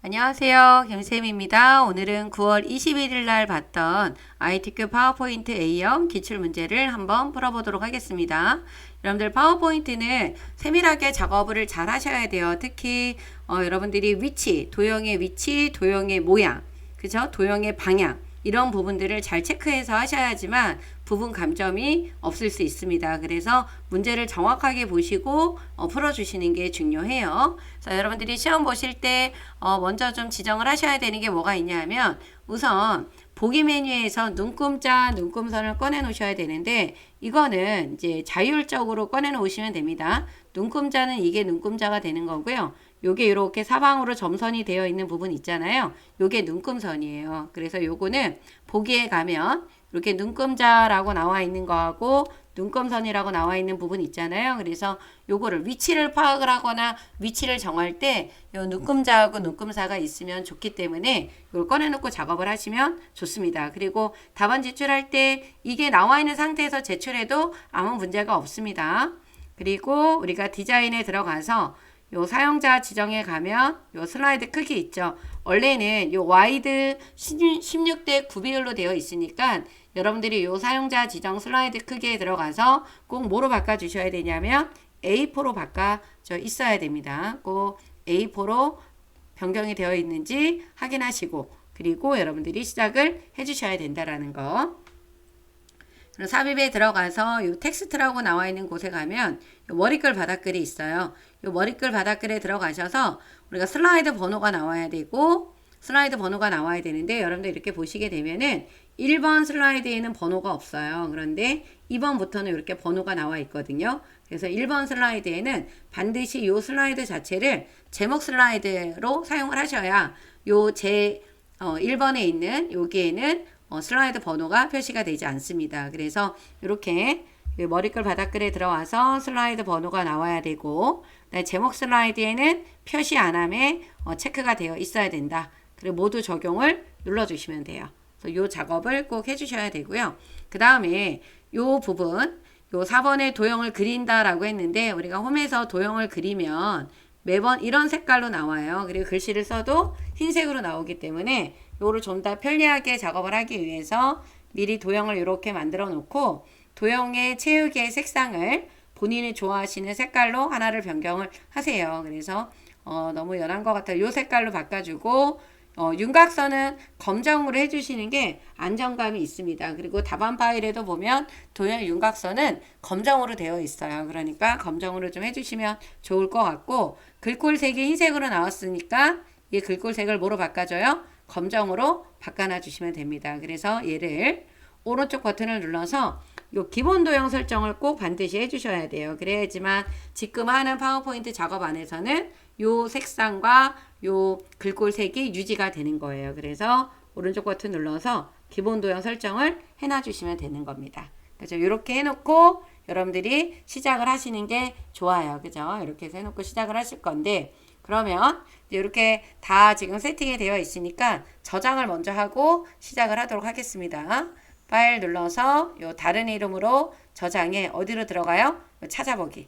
안녕하세요. 김쌤입니다. 오늘은 9월 21일 날 봤던 ITQ 파워포인트 A형 기출문제를 한번 풀어보도록 하겠습니다. 여러분들 파워포인트는 세밀하게 작업을 잘 하셔야 돼요. 특히 여러분들이 위치, 도형의 위치, 도형의 모양, 그죠? 도형의 방향 이런 부분들을 잘 체크해서 하셔야지만 부분 감점이 없을 수 있습니다. 그래서 문제를 정확하게 보시고 풀어주시는 게 중요해요. 그래서 여러분들이 시험 보실 때 먼저 좀 지정을 하셔야 되는 게 뭐가 있냐면 우선 보기 메뉴에서 눈금자, 눈금선을 꺼내 놓으셔야 되는데 이거는 이제 자율적으로 꺼내 놓으시면 됩니다. 눈금자는 이게 눈금자가 되는 거고요. 요게 이렇게 사방으로 점선이 되어 있는 부분 있잖아요. 요게 눈금선이에요. 그래서 요거는 보기에 가면 이렇게 눈금자라고 나와 있는 거하고 눈금선이라고 나와 있는 부분 있잖아요. 그래서 요거를 위치를 파악을 하거나 위치를 정할 때 요 눈금자하고 눈금사가 있으면 좋기 때문에 이걸 꺼내놓고 작업을 하시면 좋습니다. 그리고 답안 제출할 때 이게 나와 있는 상태에서 제출해도 아무 문제가 없습니다. 그리고 우리가 디자인에 들어가서 요 사용자 지정에 가면 요 슬라이드 크기 있죠. 원래는 요 와이드 16대 9비율로 되어 있으니까 여러분들이 요 사용자 지정 슬라이드 크기에 들어가서 꼭 뭐로 바꿔 주셔야 되냐면 A4로 바꿔져 있어야 됩니다. 꼭 A4로 변경이 되어 있는지 확인하시고 그리고 여러분들이 시작을 해 주셔야 된다라는 거. 삽입에 들어가서 이 텍스트라고 나와 있는 곳에 가면 요 머리글 바닥글이 있어요. 이 머리글 바닥글에 들어가셔서 우리가 슬라이드 번호가 나와야 되고 슬라이드 번호가 나와야 되는데 여러분들 이렇게 보시게 되면은 1번 슬라이드에는 번호가 없어요. 그런데 2번부터는 이렇게 번호가 나와 있거든요. 그래서 1번 슬라이드에는 반드시 이 슬라이드 자체를 제목 슬라이드로 사용을 하셔야 요 1번에 있는 여기에는 슬라이드 번호가 표시가 되지 않습니다. 그래서 이렇게 머리글 바닥글에 들어와서 슬라이드 번호가 나와야 되고 제목 슬라이드에는 표시 안함에 체크가 되어 있어야 된다. 그리고 모두 적용을 눌러주시면 돼요. 그래서 이 작업을 꼭 해주셔야 되고요. 그 다음에 이 부분 요 4번에 도형을 그린다라고 했는데 우리가 홈에서 도형을 그리면 매번 이런 색깔로 나와요. 그리고 글씨를 써도 흰색으로 나오기 때문에 요거를 좀 더 편리하게 작업을 하기 위해서 미리 도형을 이렇게 만들어 놓고 도형의 채우기의 색상을 본인이 좋아하시는 색깔로 하나를 변경을 하세요. 그래서 너무 연한 것 같아요. 요 색깔로 바꿔주고 윤곽선은 검정으로 해주시는 게 안정감이 있습니다. 그리고 답안 파일에도 보면 도형 윤곽선은 검정으로 되어 있어요. 그러니까 검정으로 좀 해주시면 좋을 것 같고 글꼴색이 흰색으로 나왔으니까 이 글꼴색을 뭐로 바꿔줘요? 검정으로 바꿔놔 주시면 됩니다. 그래서 얘를 오른쪽 버튼을 눌러서 요 기본 도형 설정을 꼭 반드시 해주셔야 돼요. 그래야지만 지금 하는 파워포인트 작업 안에서는 요 색상과 요 글꼴색이 유지가 되는 거예요. 그래서 오른쪽 버튼 눌러서 기본 도형 설정을 해놔 주시면 되는 겁니다. 그죠? 이렇게 해놓고 여러분들이 시작을 하시는 게 좋아요. 그죠? 이렇게 해서 해놓고 시작을 하실 건데 그러면 이렇게 다 지금 세팅이 되어 있으니까 저장을 먼저 하고 시작을 하도록 하겠습니다. 파일 눌러서 요 다른 이름으로 저장해 어디로 들어가요? 찾아보기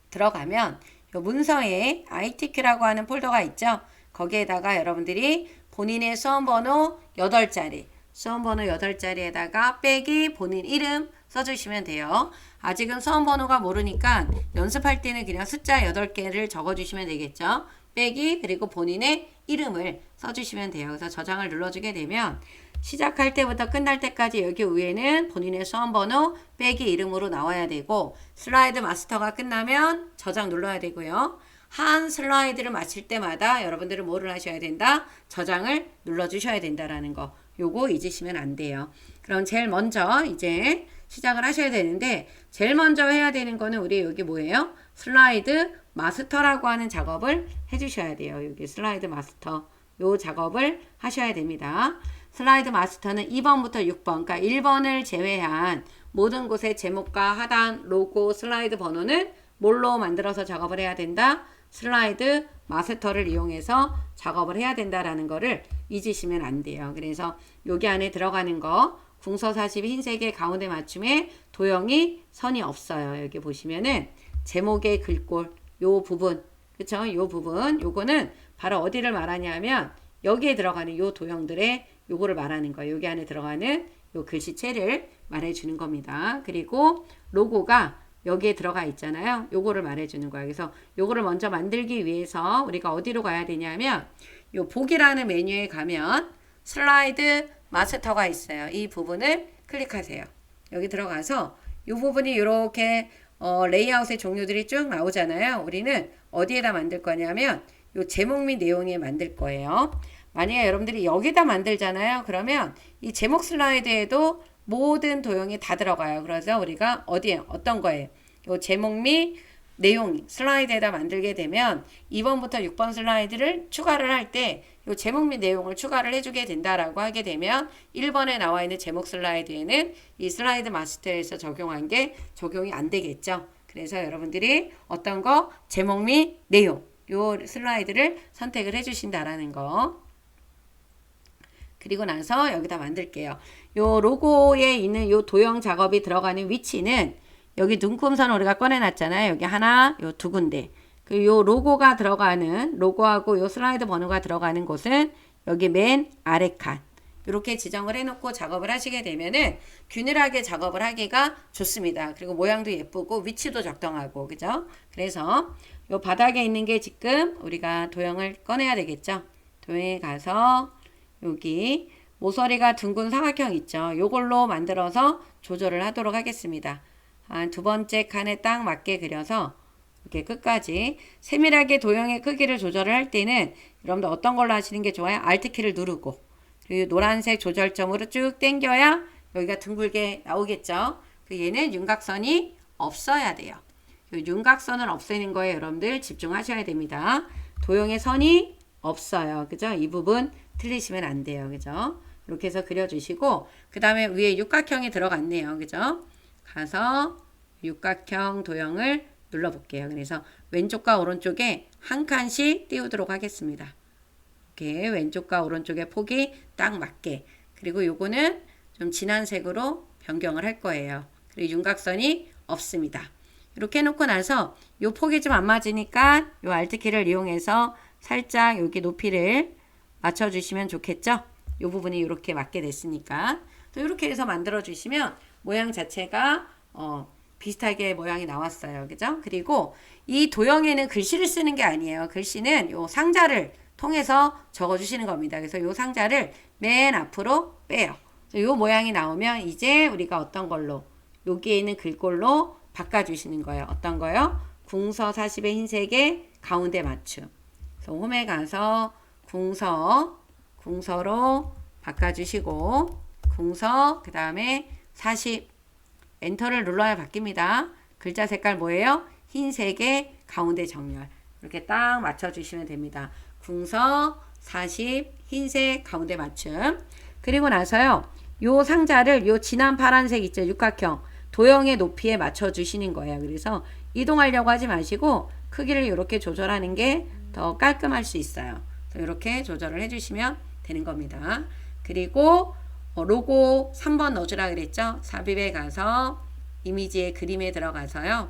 들어가면 요 문서에 ITQ라고 하는 폴더가 있죠. 거기에다가 여러분들이 본인의 수험번호 8자리 수험번호 8자리에다가 빼기 본인 이름 써주시면 돼요. 아직은 수험번호가 모르니까 연습할 때는 그냥 숫자 8개를 적어주시면 되겠죠. 빼기 그리고 본인의 이름을 써주시면 돼요. 그래서 저장을 눌러주게 되면 시작할 때부터 끝날 때까지 여기 위에는 본인의 수험번호 빼기 이름으로 나와야 되고 슬라이드 마스터가 끝나면 저장 눌러야 되고요. 한 슬라이드를 마칠 때마다 여러분들은 뭐를 하셔야 된다? 저장을 눌러주셔야 된다라는 거. 요거 잊으시면 안 돼요. 그럼 제일 먼저 이제 시작을 하셔야 되는데 제일 먼저 해야 되는 거는 우리 여기 뭐예요? 슬라이드 마스터라고 하는 작업을 해주셔야 돼요. 여기 슬라이드 마스터 요 작업을 하셔야 됩니다. 슬라이드 마스터는 2번부터 6번 그러니까 1번을 제외한 모든 곳의 제목과 하단, 로고, 슬라이드 번호는 뭘로 만들어서 작업을 해야 된다? 슬라이드 마스터를 이용해서 작업을 해야 된다라는 거를 잊으시면 안 돼요. 그래서 여기 안에 들어가는 거 궁서 40 흰색의 가운데 맞춤에 도형이 선이 없어요. 여기 보시면은 제목의 글꼴 요 부분 그쵸? 요 부분 요거는 바로 어디를 말하냐면 여기에 들어가는 요 도형들의 요거를 말하는 거예요. 여기 안에 들어가는 요 글씨체를 말해주는 겁니다. 그리고 로고가 여기에 들어가 있잖아요. 요거를 말해주는 거예요. 그래서 요거를 먼저 만들기 위해서 우리가 어디로 가야 되냐면 요 보기라는 메뉴에 가면 슬라이드 마스터가 있어요. 이 부분을 클릭하세요. 여기 들어가서 이 부분이 이렇게 레이아웃의 종류들이 쭉 나오잖아요. 우리는 어디에다 만들 거냐면 요 제목 및 내용에 만들 거예요. 만약에 여러분들이 여기다 만들잖아요. 그러면 이 제목 슬라이드에도 모든 도형이 다 들어가요. 그래서 우리가 어디에 어떤 거에 요 제목 및 내용 슬라이드에다 만들게 되면 2번부터 6번 슬라이드를 추가를 할 때 요 제목 및 내용을 추가를 해주게 된다라고 하게 되면 1번에 나와 있는 제목 슬라이드에는 이 슬라이드 마스터에서 적용한 게 적용이 안 되겠죠. 그래서 여러분들이 어떤 거 제목 및 내용 요 슬라이드를 선택을 해주신다라는 거. 그리고 나서 여기다 만들게요. 요 로고에 있는 요 도형 작업이 들어가는 위치는 여기 눈금선 우리가 꺼내놨잖아요. 여기 하나, 요 두 군데. 그 요 로고가 들어가는 로고하고 요 슬라이드 번호가 들어가는 곳은 여기 맨 아래 칸. 이렇게 지정을 해놓고 작업을 하시게 되면은 균일하게 작업을 하기가 좋습니다. 그리고 모양도 예쁘고 위치도 적당하고 그죠? 그래서 요 바닥에 있는 게 지금 우리가 도형을 꺼내야 되겠죠? 도형에 가서 여기 모서리가 둥근 사각형 있죠? 요걸로 만들어서 조절을 하도록 하겠습니다. 한 두 번째 칸에 딱 맞게 그려서 이렇게 끝까지 세밀하게 도형의 크기를 조절을 할 때는 여러분들 어떤 걸로 하시는 게 좋아요? Alt키를 누르고 그리고 노란색 조절점으로 쭉 당겨야 여기가 둥글게 나오겠죠? 얘는 윤곽선이 없어야 돼요. 윤곽선을 없애는 거에 여러분들 집중하셔야 됩니다. 도형의 선이 없어요. 그죠? 이 부분 틀리시면 안 돼요. 그죠? 이렇게 해서 그려주시고 그 다음에 위에 육각형이 들어갔네요. 그죠? 가서 육각형 도형을 눌러볼게요. 그래서 왼쪽과 오른쪽에 한 칸씩 띄우도록 하겠습니다. 이렇게 왼쪽과 오른쪽의 폭이 딱 맞게. 그리고 요거는 좀 진한 색으로 변경을 할 거예요. 그리고 윤곽선이 없습니다. 이렇게 해놓고 나서 요 폭이 좀 안 맞으니까 요 Alt키를 이용해서 살짝 여기 높이를 맞춰주시면 좋겠죠? 요 부분이 이렇게 맞게 됐으니까. 또 이렇게 해서 만들어 주시면 모양 자체가 비슷하게 모양이 나왔어요. 그죠? 그리고 이 도형에는 글씨를 쓰는 게 아니에요. 글씨는 요 상자를 통해서 적어주시는 겁니다. 그래서 요 상자를 맨 앞으로 빼요. 요 모양이 나오면 이제 우리가 어떤 걸로 여기에 있는 글꼴로 바꿔주시는 거예요. 어떤 거요? 궁서 40의 흰색에 가운데 맞춤. 그래서 홈에 가서 궁서로 바꿔주시고 궁서 그 다음에 40 엔터를 눌러야 바뀝니다. 글자 색깔 뭐예요? 흰색에 가운데 정렬. 이렇게 딱 맞춰주시면 됩니다. 궁서 40 흰색 가운데 맞춤. 그리고 나서요. 요 상자를 요 진한 파란색 있죠? 육각형. 도형의 높이에 맞춰주시는 거예요. 그래서 이동하려고 하지 마시고 크기를 이렇게 조절하는 게 더 깔끔할 수 있어요. 이렇게 조절을 해주시면 되는 겁니다. 그리고 로고 3번 넣어주라 그랬죠? 삽입에 가서 이미지의 그림에 들어가서요.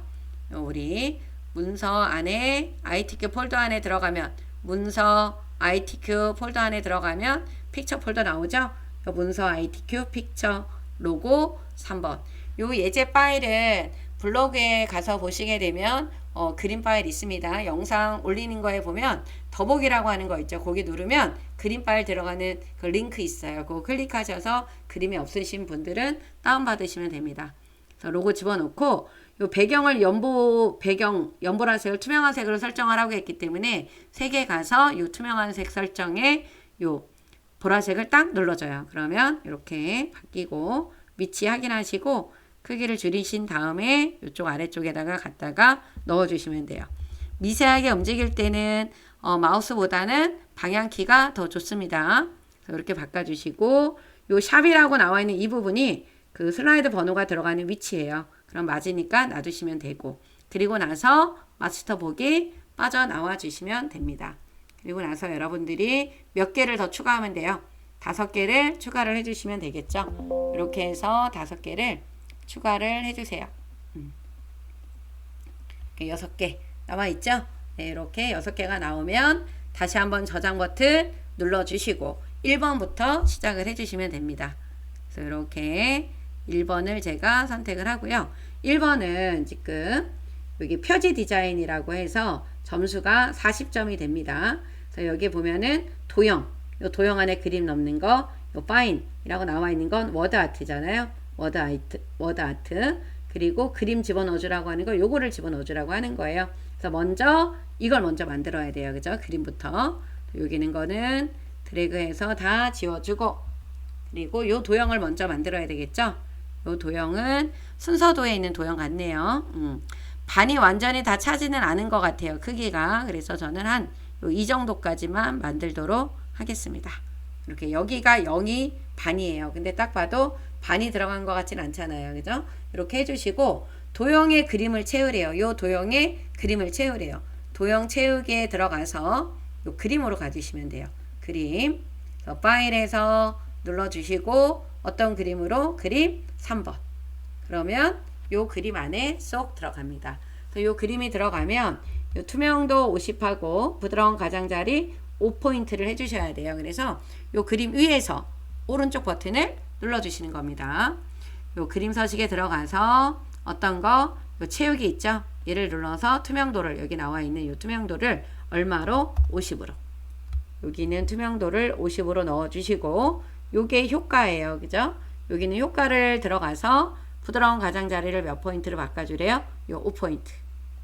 우리 문서 안에 ITQ 폴더 안에 들어가면 문서 ITQ 폴더 안에 들어가면 픽처 폴더 나오죠? 문서 ITQ 픽처 로고 3번. 요 예제 파일은 블로그에 가서 보시게 되면 그림 파일 있습니다. 영상 올리는 거에 보면 더보기라고 하는 거 있죠. 거기 누르면 그림 파일 들어가는 그 링크 있어요. 그거 클릭하셔서 그림이 없으신 분들은 다운받으시면 됩니다. 그래서 로고 집어넣고 요 배경을 연보라 색을 투명한 색으로 설정하라고 했기 때문에 색에 가서 요 투명한 색 설정에 요 보라색을 딱 눌러줘요. 그러면 이렇게 바뀌고 위치 확인하시고 크기를 줄이신 다음에 이쪽 아래쪽에다가 갖다가 넣어주시면 돼요. 미세하게 움직일 때는 마우스보다는 방향키가 더 좋습니다. 이렇게 바꿔주시고 요 샵이라고 나와 있는 이 부분이 그 슬라이드 번호가 들어가는 위치예요. 그럼 맞으니까 놔두시면 되고 그리고 나서 마스터 보기 빠져나와 주시면 됩니다. 그리고 나서 여러분들이 몇 개를 더 추가하면 돼요. 5개를 추가를 해주시면 되겠죠. 이렇게 해서 5개를 추가를 해주세요. 6개 나와 있죠? 네, 이렇게 6개가 나오면 다시 한번 저장 버튼 눌러주시고 1번부터 시작을 해주시면 됩니다. 그래서 이렇게 1번을 제가 선택을 하고요. 1번은 지금 여기 표지 디자인이라고 해서 점수가 40점이 됩니다. 그래서 여기 보면은 도형, 요 도형 안에 그림 넣는 거, 요 파인이라고 나와 있는 건 워드 아트잖아요. 워드 아트. 그리고 그림 집어넣어주라고 하는 거, 요거를 집어넣어주라고 하는 거예요. 그래서 먼저 이걸 먼저 만들어야 돼요. 그죠? 그림부터. 여기 있는 거는 드래그해서 다 지워주고, 그리고 요 도형을 먼저 만들어야 되겠죠? 요 도형은 순서도에 있는 도형 같네요. 반이 완전히 다 차지는 않은 것 같아요. 크기가. 그래서 저는 한 이 정도까지만 만들도록 하겠습니다. 이렇게 여기가 0이 반이에요. 근데 딱 봐도 반이 들어간 것 같진 않잖아요. 그죠? 이렇게 해주시고 도형의 그림을 채우래요. 요 도형의 그림을 채우래요. 도형 채우기에 들어가서 요 그림으로 가주시면 돼요. 그림. 파일에서 눌러주시고 어떤 그림으로? 그림 3번. 그러면 요 그림 안에 쏙 들어갑니다. 그래서 요 그림이 들어가면 요 투명도 50하고 부드러운 가장자리 5포인트를 해주셔야 돼요. 그래서 요 그림 위에서 오른쪽 버튼을 눌러주시는 겁니다. 요 그림 서식에 들어가서 어떤 거? 요 채우기 있죠? 얘를 눌러서 투명도를, 여기 나와 있는 요 투명도를 얼마로? 50으로. 여기는 투명도를 50으로 넣어주시고 요게 효과예요. 그죠? 여기는 효과를 들어가서 부드러운 가장자리를 몇 포인트로 바꿔주래요? 요 5포인트.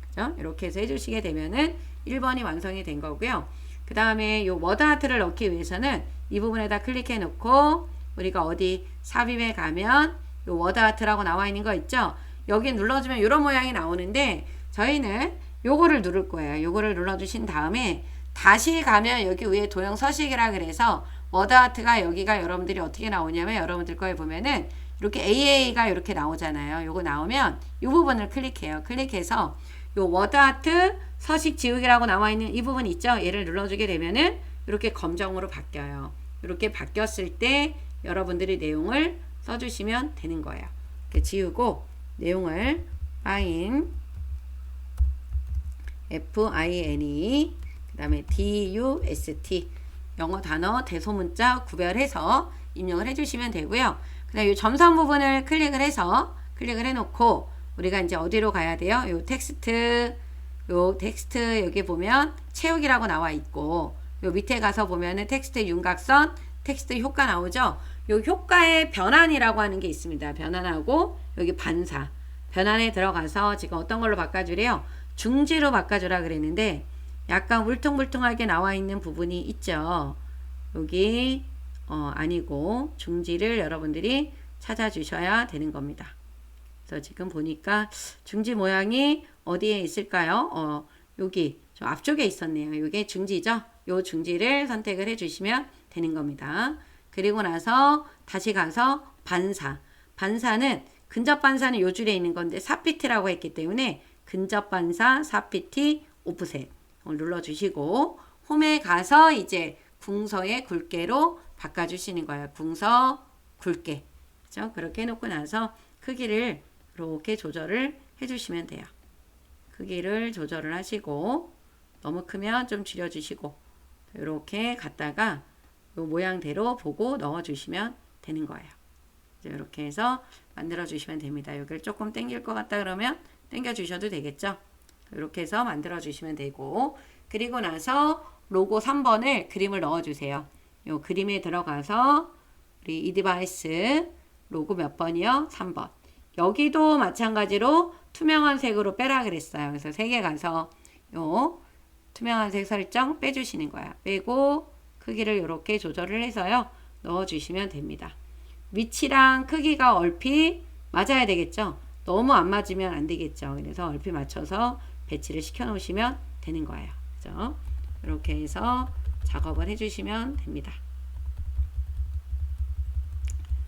그죠? 이렇게 해서 해주시게 되면은 1번이 완성이 된 거고요. 그 다음에 요 워드 아트를 넣기 위해서는 이 부분에다 클릭해 놓고 우리가 어디 삽입에 가면 요 워드 아트라고 나와 있는 거 있죠? 여기 눌러주면 이런 모양이 나오는데 저희는 요거를 누를 거예요. 요거를 눌러주신 다음에 다시 가면 여기 위에 도형 서식이라 그래서 워드 아트가 여기가 여러분들이 어떻게 나오냐면 여러분들 거에 보면은 이렇게 AA가 이렇게 나오잖아요. 요거 나오면 이 부분을 클릭해요. 클릭해서 요 워드 아트 서식 지우기라고 나와 있는 이 부분 있죠? 얘를 눌러주게 되면은 이렇게 검정으로 바뀌어요. 이렇게 바뀌었을 때 여러분들이 내용을 써주시면 되는 거예요. 이렇게 지우고 내용을 fine FINE 그 다음에 DUST 영어 단어 대소문자 구별해서 입력을 해주시면 되고요. 그 다음에 이 점선 부분을 클릭을 해놓고 우리가 이제 어디로 가야 돼요? 요 텍스트 여기 보면 채우기라고 나와 있고 요 밑에 가서 보면은 텍스트 윤곽선 텍스트 효과 나오죠? 요 효과의 변환이라고 하는 게 있습니다. 변환하고 여기 반사 변환에 들어가서 지금 어떤 걸로 바꿔주래요? 중지로 바꿔주라 그랬는데 약간 울퉁불퉁하게 나와 있는 부분이 있죠. 여기 아니고 중지를 여러분들이 찾아주셔야 되는 겁니다. 그래서 지금 보니까 중지 모양이 어디에 있을까요? 여기 저 앞쪽에 있었네요. 이게 중지죠. 요 중지를 선택을 해주시면 되는 겁니다. 그리고 나서 다시 가서 반사는 근접 반사는 요 줄에 있는 건데 4pt라고 했기 때문에 근접 반사 4pt 오프셋 눌러주시고 홈에 가서 이제 궁서의 굵게로 바꿔주시는 거예요. 궁서 굵게. 그죠? 그렇게 해놓고 나서 크기를 이렇게 조절을 해주시면 돼요. 크기를 조절을 하시고 너무 크면 좀 줄여주시고 이렇게 갖다가 이 모양대로 보고 넣어주시면 되는 거예요. 이렇게 해서 만들어주시면 됩니다. 여기를 조금 당길 것 같다 그러면 당겨주셔도 되겠죠. 이렇게 해서 만들어주시면 되고 그리고 나서 로고 3번을 그림을 넣어주세요. 이 그림에 들어가서 우리 이 디바이스 로고 몇 번이요? 3번. 여기도 마찬가지로 투명한 색으로 빼라 그랬어요. 그래서 3개 가서 요 투명한 색 설정 빼주시는 거야. 빼고 크기를 이렇게 조절을 해서요. 넣어주시면 됩니다. 위치랑 크기가 얼핏 맞아야 되겠죠. 너무 안 맞으면 안 되겠죠. 그래서 얼핏 맞춰서 배치를 시켜 놓으시면 되는 거예요. 그죠? 이렇게 해서 작업을 해주시면 됩니다.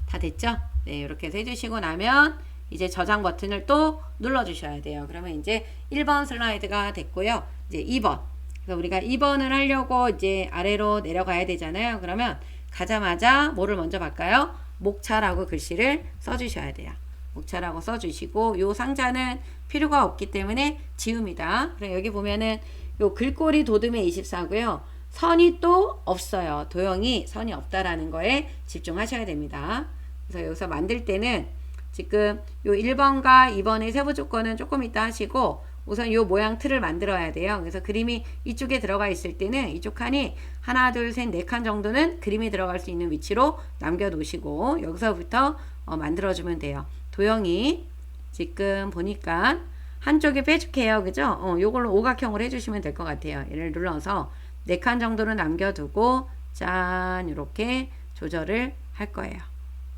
다 됐죠? 네, 이렇게 해서 해주시고 나면 이제 저장 버튼을 또 눌러주셔야 돼요. 그러면 이제 1번 슬라이드가 됐고요. 이제 2번. 그래서 우리가 2번을 하려고 이제 아래로 내려가야 되잖아요. 그러면 가자마자 뭐를 먼저 바꿔요? 목차라고 글씨를 써주셔야 돼요. 목차라고 써주시고 요 상자는 필요가 없기 때문에 지웁니다. 그럼 여기 보면은 요 글꼴이 도둠의 24고요. 선이 또 없어요. 도형이 선이 없다라는 거에 집중하셔야 됩니다. 그래서 여기서 만들 때는 지금 요 1번과 2번의 세부 조건은 조금 이따 하시고 우선 요 모양 틀을 만들어야 돼요. 그래서 그림이 이쪽에 들어가 있을 때는 이쪽 칸이 하나, 둘, 셋, 네 칸 정도는 그림이 들어갈 수 있는 위치로 남겨 놓으시고 여기서부터 만들어주면 돼요. 도형이 지금 보니까 한쪽이 뾰족해요. 그죠? 요걸로 오각형으로 해주시면 될 것 같아요. 얘를 눌러서 4칸 정도는 남겨두고 짠 이렇게 조절을 할 거예요.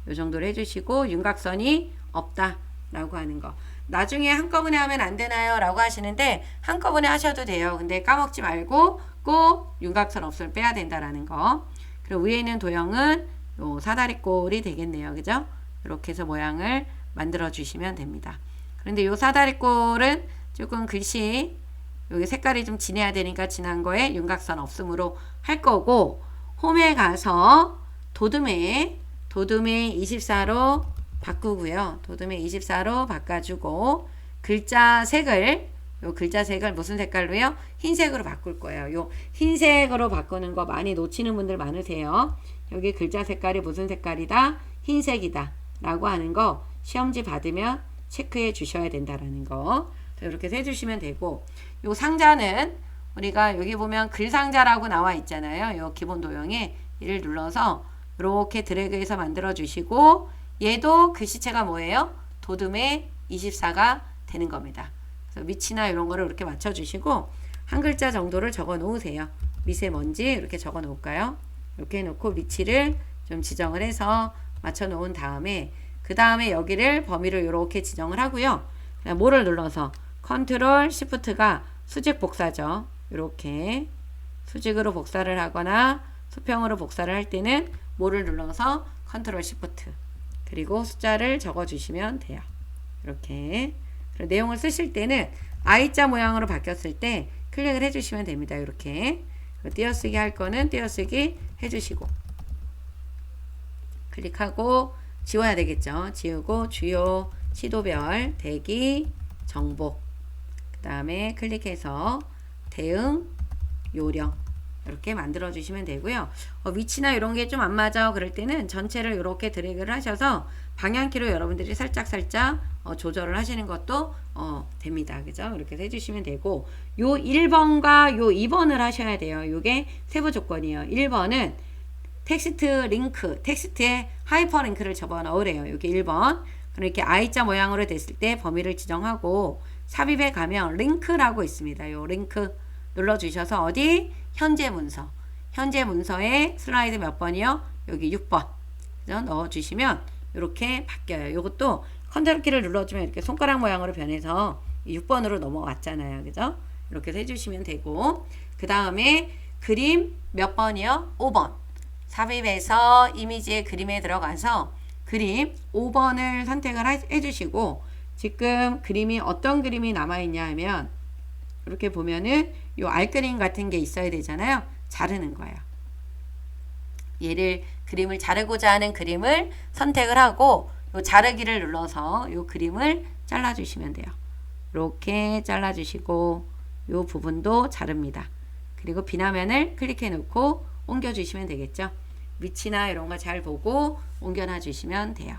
요 정도로 해주시고 윤곽선이 없다 라고 하는 거. 나중에 한꺼번에 하면 안 되나요? 라고 하시는데 한꺼번에 하셔도 돼요. 근데 까먹지 말고 꼭 윤곽선 없음을 빼야 된다라는 거. 그리고 위에 있는 도형은 요 사다리꼴이 되겠네요. 그죠? 이렇게 해서 모양을 만들어 주시면 됩니다. 그런데 요 사다리꼴은 조금 글씨 여기 색깔이 좀 진해야 되니까 진한 거에 윤곽선 없음으로 할 거고 홈에 가서 도둠에 24로 바꾸고요. 도둠에 24로 바꿔주고 글자 색을 요 글자 색을 무슨 색깔로요? 흰색으로 바꿀 거예요. 요 흰색으로 바꾸는 거 많이 놓치는 분들 많으세요. 여기 글자 색깔이 무슨 색깔이다? 흰색이다 라고 하는 거 시험지 받으면 체크해 주셔야 된다라는 거. 이렇게 해주시면 되고 요 상자는 우리가 여기 보면 글상자라고 나와 있잖아요. 요 기본 도형에 얘를 눌러서 이렇게 드래그해서 만들어 주시고 얘도 글씨체가 뭐예요? 도둠에 24가 되는 겁니다. 그래서 위치나 이런 거를 이렇게 맞춰 주시고 한 글자 정도를 적어 놓으세요. 미세먼지 이렇게 적어 놓을까요? 이렇게 해놓고 위치를 좀 지정을 해서 맞춰 놓은 다음에 그 다음에 여기를 범위를 이렇게 지정을 하고요. 그냥 뭐를 눌러서 컨트롤 시프트가 수직 복사죠. 이렇게 수직으로 복사를 하거나 수평으로 복사를 할 때는 뭐를 눌러서 컨트롤 시프트 그리고 숫자를 적어 주시면 돼요. 이렇게 그리고 내용을 쓰실 때는 I자 모양으로 바뀌었을 때 클릭을 해주시면 됩니다. 이렇게 띄어쓰기 할 거는 띄어쓰기 해주시고 클릭하고 지워야 되겠죠. 지우고 주요 시도별 대기 정보 그 다음에 클릭해서 대응 요령 이렇게 만들어 주시면 되고요. 위치나 이런 게 좀 안 맞아 그럴 때는 전체를 이렇게 드래그를 하셔서 방향키로 여러분들이 살짝 조절을 하시는 것도 됩니다. 그죠? 이렇게 해주시면 되고 요 1번과 요 2번을 하셔야 돼요. 요게 세부 조건이에요. 1번은 텍스트 링크, 텍스트에 하이퍼링크를 접어 넣으래요. 여기 1번. 이렇게 I자 모양으로 됐을 때 범위를 지정하고 삽입에 가면 링크라고 있습니다. 요 링크 눌러주셔서 어디? 현재 문서. 현재 문서에 슬라이드 몇 번이요? 여기 6번. 그죠? 넣어주시면 이렇게 바뀌어요. 요것도 컨트롤 키를 눌러주면 이렇게 손가락 모양으로 변해서 6번으로 넘어왔잖아요. 그죠? 이렇게 해주시면 되고 그 다음에 그림 몇 번이요? 5번. 삽입해서 이미지의 그림에 들어가서 그림 5번을 선택을 해주시고 지금 그림이 어떤 그림이 남아있냐 하면 이렇게 보면은 요 알그림 같은 게 있어야 되잖아요. 자르는 거예요. 얘를 그림을 자르고자 하는 그림을 선택을 하고 요 자르기를 눌러서 요 그림을 잘라주시면 돼요. 이렇게 잘라주시고 요 부분도 자릅니다. 그리고 비나면을 클릭해 놓고 옮겨주시면 되겠죠. 위치나 이런 거 잘 보고 옮겨놔 주시면 돼요.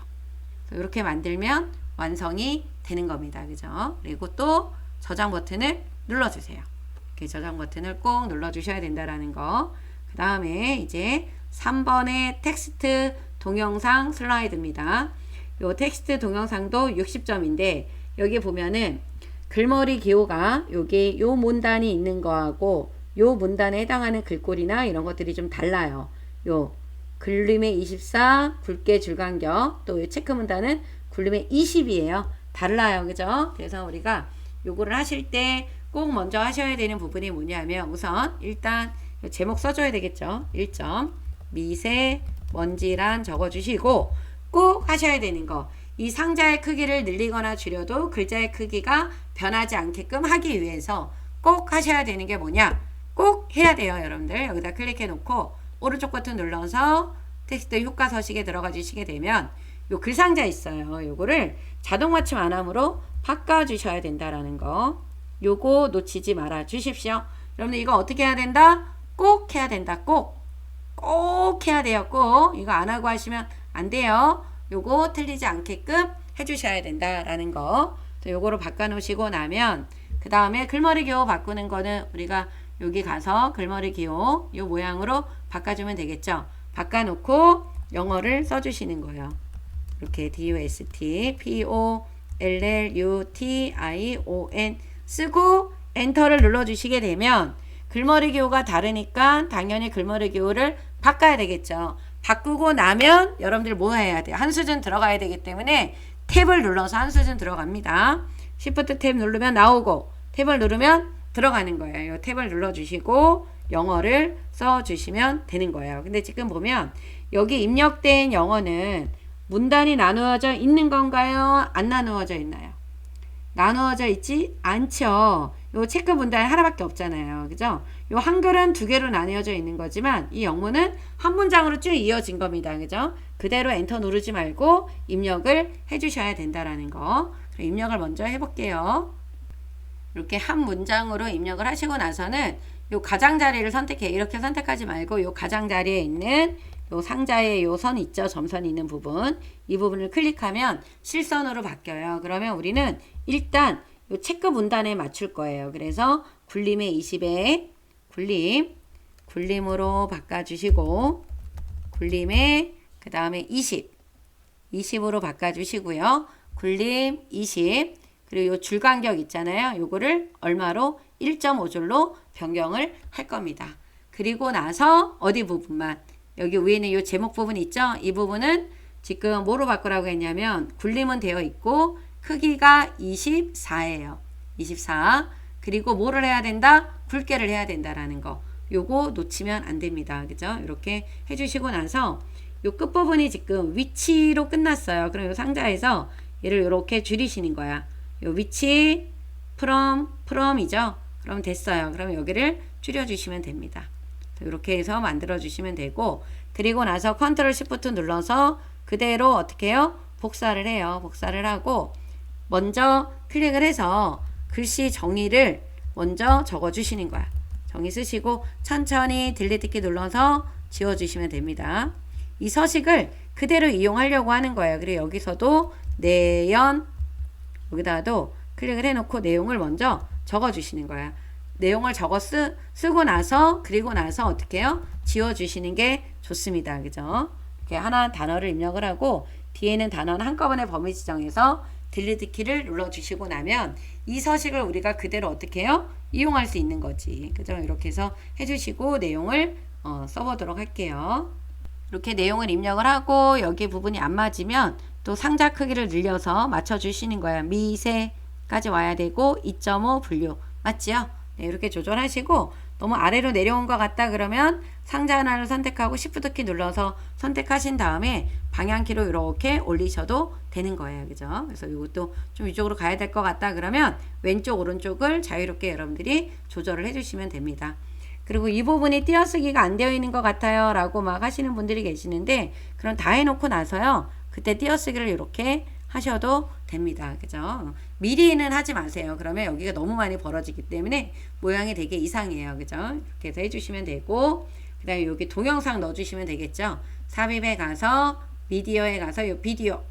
이렇게 만들면 완성이 되는 겁니다. 그죠? 그리고 또 저장 버튼을 눌러주세요. 이렇게 저장 버튼을 꼭 눌러주셔야 된다라는 거. 그 다음에 이제 3번의 텍스트 동영상 슬라이드입니다. 요 텍스트 동영상도 60점인데 여기 보면은 글머리 기호가 여기 요 문단이 있는 거하고 요 문단에 해당하는 글꼴이나 이런 것들이 좀 달라요. 요 굴림의 24 굵게 줄간격 또 체크 문단은 굴림의 20이에요. 달라요. 그죠? 그래서 우리가 요거를 하실 때 꼭 먼저 하셔야 되는 부분이 뭐냐면 우선 일단 제목 써줘야 되겠죠. 1점 미세먼지란 적어주시고 꼭 하셔야 되는 거 이 상자의 크기를 늘리거나 줄여도 글자의 크기가 변하지 않게끔 하기 위해서 꼭 하셔야 되는 게 뭐냐 꼭 해야 돼요. 여러분들 여기다 클릭해 놓고 오른쪽 버튼 눌러서 텍스트 효과 서식에 들어가 주시게 되면 요 글상자 있어요. 요거를 자동 맞춤 안함으로 바꿔 주셔야 된다라는 거 요거 놓치지 말아 주십시오. 여러분들 이거 어떻게 해야 된다? 꼭 해야 된다. 꼭 해야 돼요. 꼭. 이거 안 하고 하시면 안 돼요. 요거 틀리지 않게끔 해주셔야 된다라는 거. 요거로 바꿔놓으시고 나면 그 다음에 글머리 기호 바꾸는 거는 우리가 여기 가서 글머리 기호 요 모양으로 바꿔주면 되겠죠. 바꿔놓고 영어를 써주시는 거예요. 이렇게 DUST, POLLUTION 쓰고 엔터를 눌러주시게 되면 글머리 기호가 다르니까 당연히 글머리 기호를 바꿔야 되겠죠. 바꾸고 나면 여러분들 뭐 해야 돼요? 한 수준 들어가야 되기 때문에 탭을 눌러서 한 수준 들어갑니다. Shift 탭 누르면 나오고 탭을 누르면 들어가는 거예요. 이 탭을 눌러주시고 영어를 써주시면 되는 거예요. 근데 지금 보면 여기 입력된 영어는 문단이 나누어져 있는 건가요? 안 나누어져 있나요? 나누어져 있지 않죠. 요 체크 문단이 하나밖에 없잖아요. 그죠? 요 한글은 두 개로 나뉘어져 있는 거지만 이 영문은 한 문장으로 쭉 이어진 겁니다. 그죠? 그대로 엔터 누르지 말고 입력을 해주셔야 된다라는 거. 입력을 먼저 해볼게요. 이렇게 한 문장으로 입력을 하시고 나서는 요 가장자리를 선택해. 이렇게 선택하지 말고 요 가장자리에 있는 요 상자에 요 선 있죠? 점선이 있는 부분. 이 부분을 클릭하면 실선으로 바뀌어요. 그러면 우리는 일단 요 체크 문단에 맞출 거예요. 그래서 굴림의 20에 굴림으로 바꿔주시고 굴림에 그 다음에 20으로 바꿔주시고요. 굴림 20 그리고 요 줄간격 있잖아요. 요거를 얼마로 1.5줄로 변경을 할 겁니다. 그리고 나서 어디 부분만 여기 위에는 요 제목 부분 있죠? 이 부분은 지금 뭐로 바꾸라고 했냐면 굴림은 되어 있고 크기가 24예요. 24 그리고 뭐를 해야 된다? 굵게를 해야 된다라는 거. 요거 놓치면 안 됩니다. 그죠? 이렇게 해주시고 나서 요 끝부분이 지금 위치로 끝났어요. 그럼 요 상자에서 얘를 이렇게 줄이시는 거야. 요 위치 from이죠. 그럼 됐어요. 그럼 여기를 줄여주시면 됩니다. 이렇게 해서 만들어 주시면 되고 그리고 나서 컨트롤 시프트 눌러서 그대로 어떻게 해요? 복사를 해요. 복사를 하고 먼저 클릭을 해서 글씨 정의를 먼저 적어 주시는 거야. 정의 쓰시고 천천히 딜리트 키 눌러서 지워 주시면 됩니다. 이 서식을 그대로 이용하려고 하는 거예요. 그리고 여기서도 내연 여기다가도 클릭을 해놓고 내용을 먼저 적어 주시는 거야. 내용을 적어 쓰고 나서 그리고 나서 어떻게 해요? 지워 주시는 게 좋습니다. 그죠? 이렇게 하나 단어를 입력을 하고 뒤에는 단어는 한꺼번에 범위 지정해서 딜리트 키를 눌러 주시고 나면 이 서식을 우리가 그대로 어떻게 해요? 이용할 수 있는 거지. 그죠? 이렇게 해서 해주시고 내용을 써보도록 할게요. 이렇게 내용을 입력을 하고 여기 부분이 안 맞으면 또 상자 크기를 늘려서 맞춰주시는 거예요. 미세까지 와야 되고 2.5 분류 맞지요? 네, 이렇게 조절하시고 너무 아래로 내려온 것 같다 그러면 상자 하나를 선택하고 Shift 키 눌러서 선택하신 다음에 방향키로 이렇게 올리셔도 되는 거예요. 그죠? 그래서 이것도 좀 이쪽으로 가야 될 것 같다 그러면 왼쪽 오른쪽을 자유롭게 여러분들이 조절을 해주시면 됩니다. 그리고 이 부분이 띄어쓰기가 안 되어 있는 것 같아요 라고 막 하시는 분들이 계시는데 그럼 다 해놓고 나서요 그때 띄어쓰기를 이렇게 하셔도 됩니다. 그죠? 미리는 하지 마세요. 그러면 여기가 너무 많이 벌어지기 때문에 모양이 되게 이상해요. 그죠? 이렇게 해서 해주시면 되고 그 다음에 여기 동영상 넣어주시면 되겠죠? 삽입에 가서 미디어에 가서 요 비디오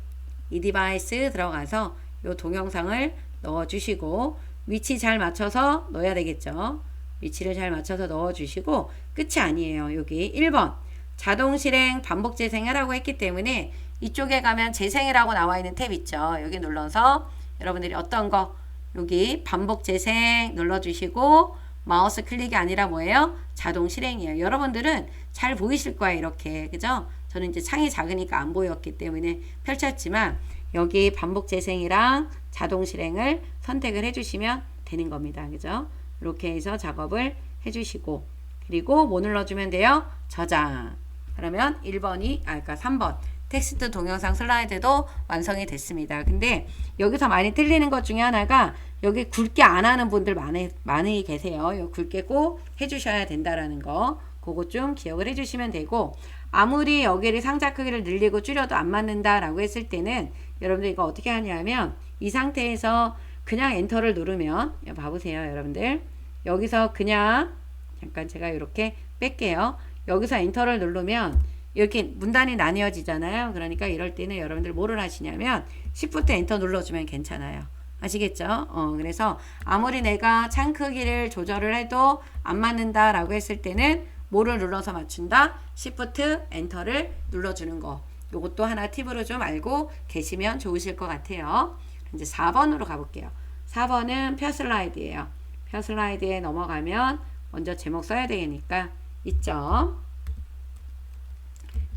이 디바이스 들어가서 요 동영상을 넣어주시고 위치 잘 맞춰서 넣어야 되겠죠? 위치를 잘 맞춰서 넣어주시고 끝이 아니에요. 여기 1번 자동 실행 반복 재생하라고 했기 때문에 이쪽에 가면 재생이라고 나와 있는 탭 있죠. 여기 눌러서 여러분들이 어떤 거 여기 반복 재생 눌러주시고 마우스 클릭이 아니라 뭐예요? 자동 실행이에요. 여러분들은 잘 보이실 거예요. 이렇게 그죠? 저는 이제 창이 작으니까 안 보였기 때문에 펼쳤지만 여기 반복 재생이랑 자동 실행을 선택을 해주시면 되는 겁니다. 그죠? 이렇게 해서 작업을 해주시고 그리고 뭐 눌러주면 돼요? 저장. 그러면 1번이 그러니까 3번 텍스트 동영상 슬라이드도 완성이 됐습니다. 근데 여기서 많이 틀리는 것 중에 하나가 여기 굵게 안 하는 분들 많이 계세요. 요 굵게 꼭 해주셔야 된다라는 거 그거 좀 기억을 해주시면 되고 아무리 여기를 상자 크기를 늘리고 줄여도 안 맞는다라고 했을 때는 여러분들 이거 어떻게 하냐면 이 상태에서 그냥 엔터를 누르면 봐보세요. 여러분들 여기서 그냥 잠깐 제가 이렇게 뺄게요. 여기서 엔터를 누르면 이렇게 문단이 나뉘어지잖아요. 그러니까 이럴 때는 여러분들 뭐를 하시냐면 Shift 엔터 눌러주면 괜찮아요. 아시겠죠? 그래서 아무리 내가 창 크기를 조절을 해도 안 맞는다 라고 했을 때는 뭐를 눌러서 맞춘다? Shift 엔터를 눌러주는 거. 요것도 하나 팁으로 좀 알고 계시면 좋으실 것 같아요. 이제 4번으로 가볼게요. 4번은 펴 슬라이드예요. 펴 슬라이드에 넘어가면 먼저 제목 써야 되니까 있죠.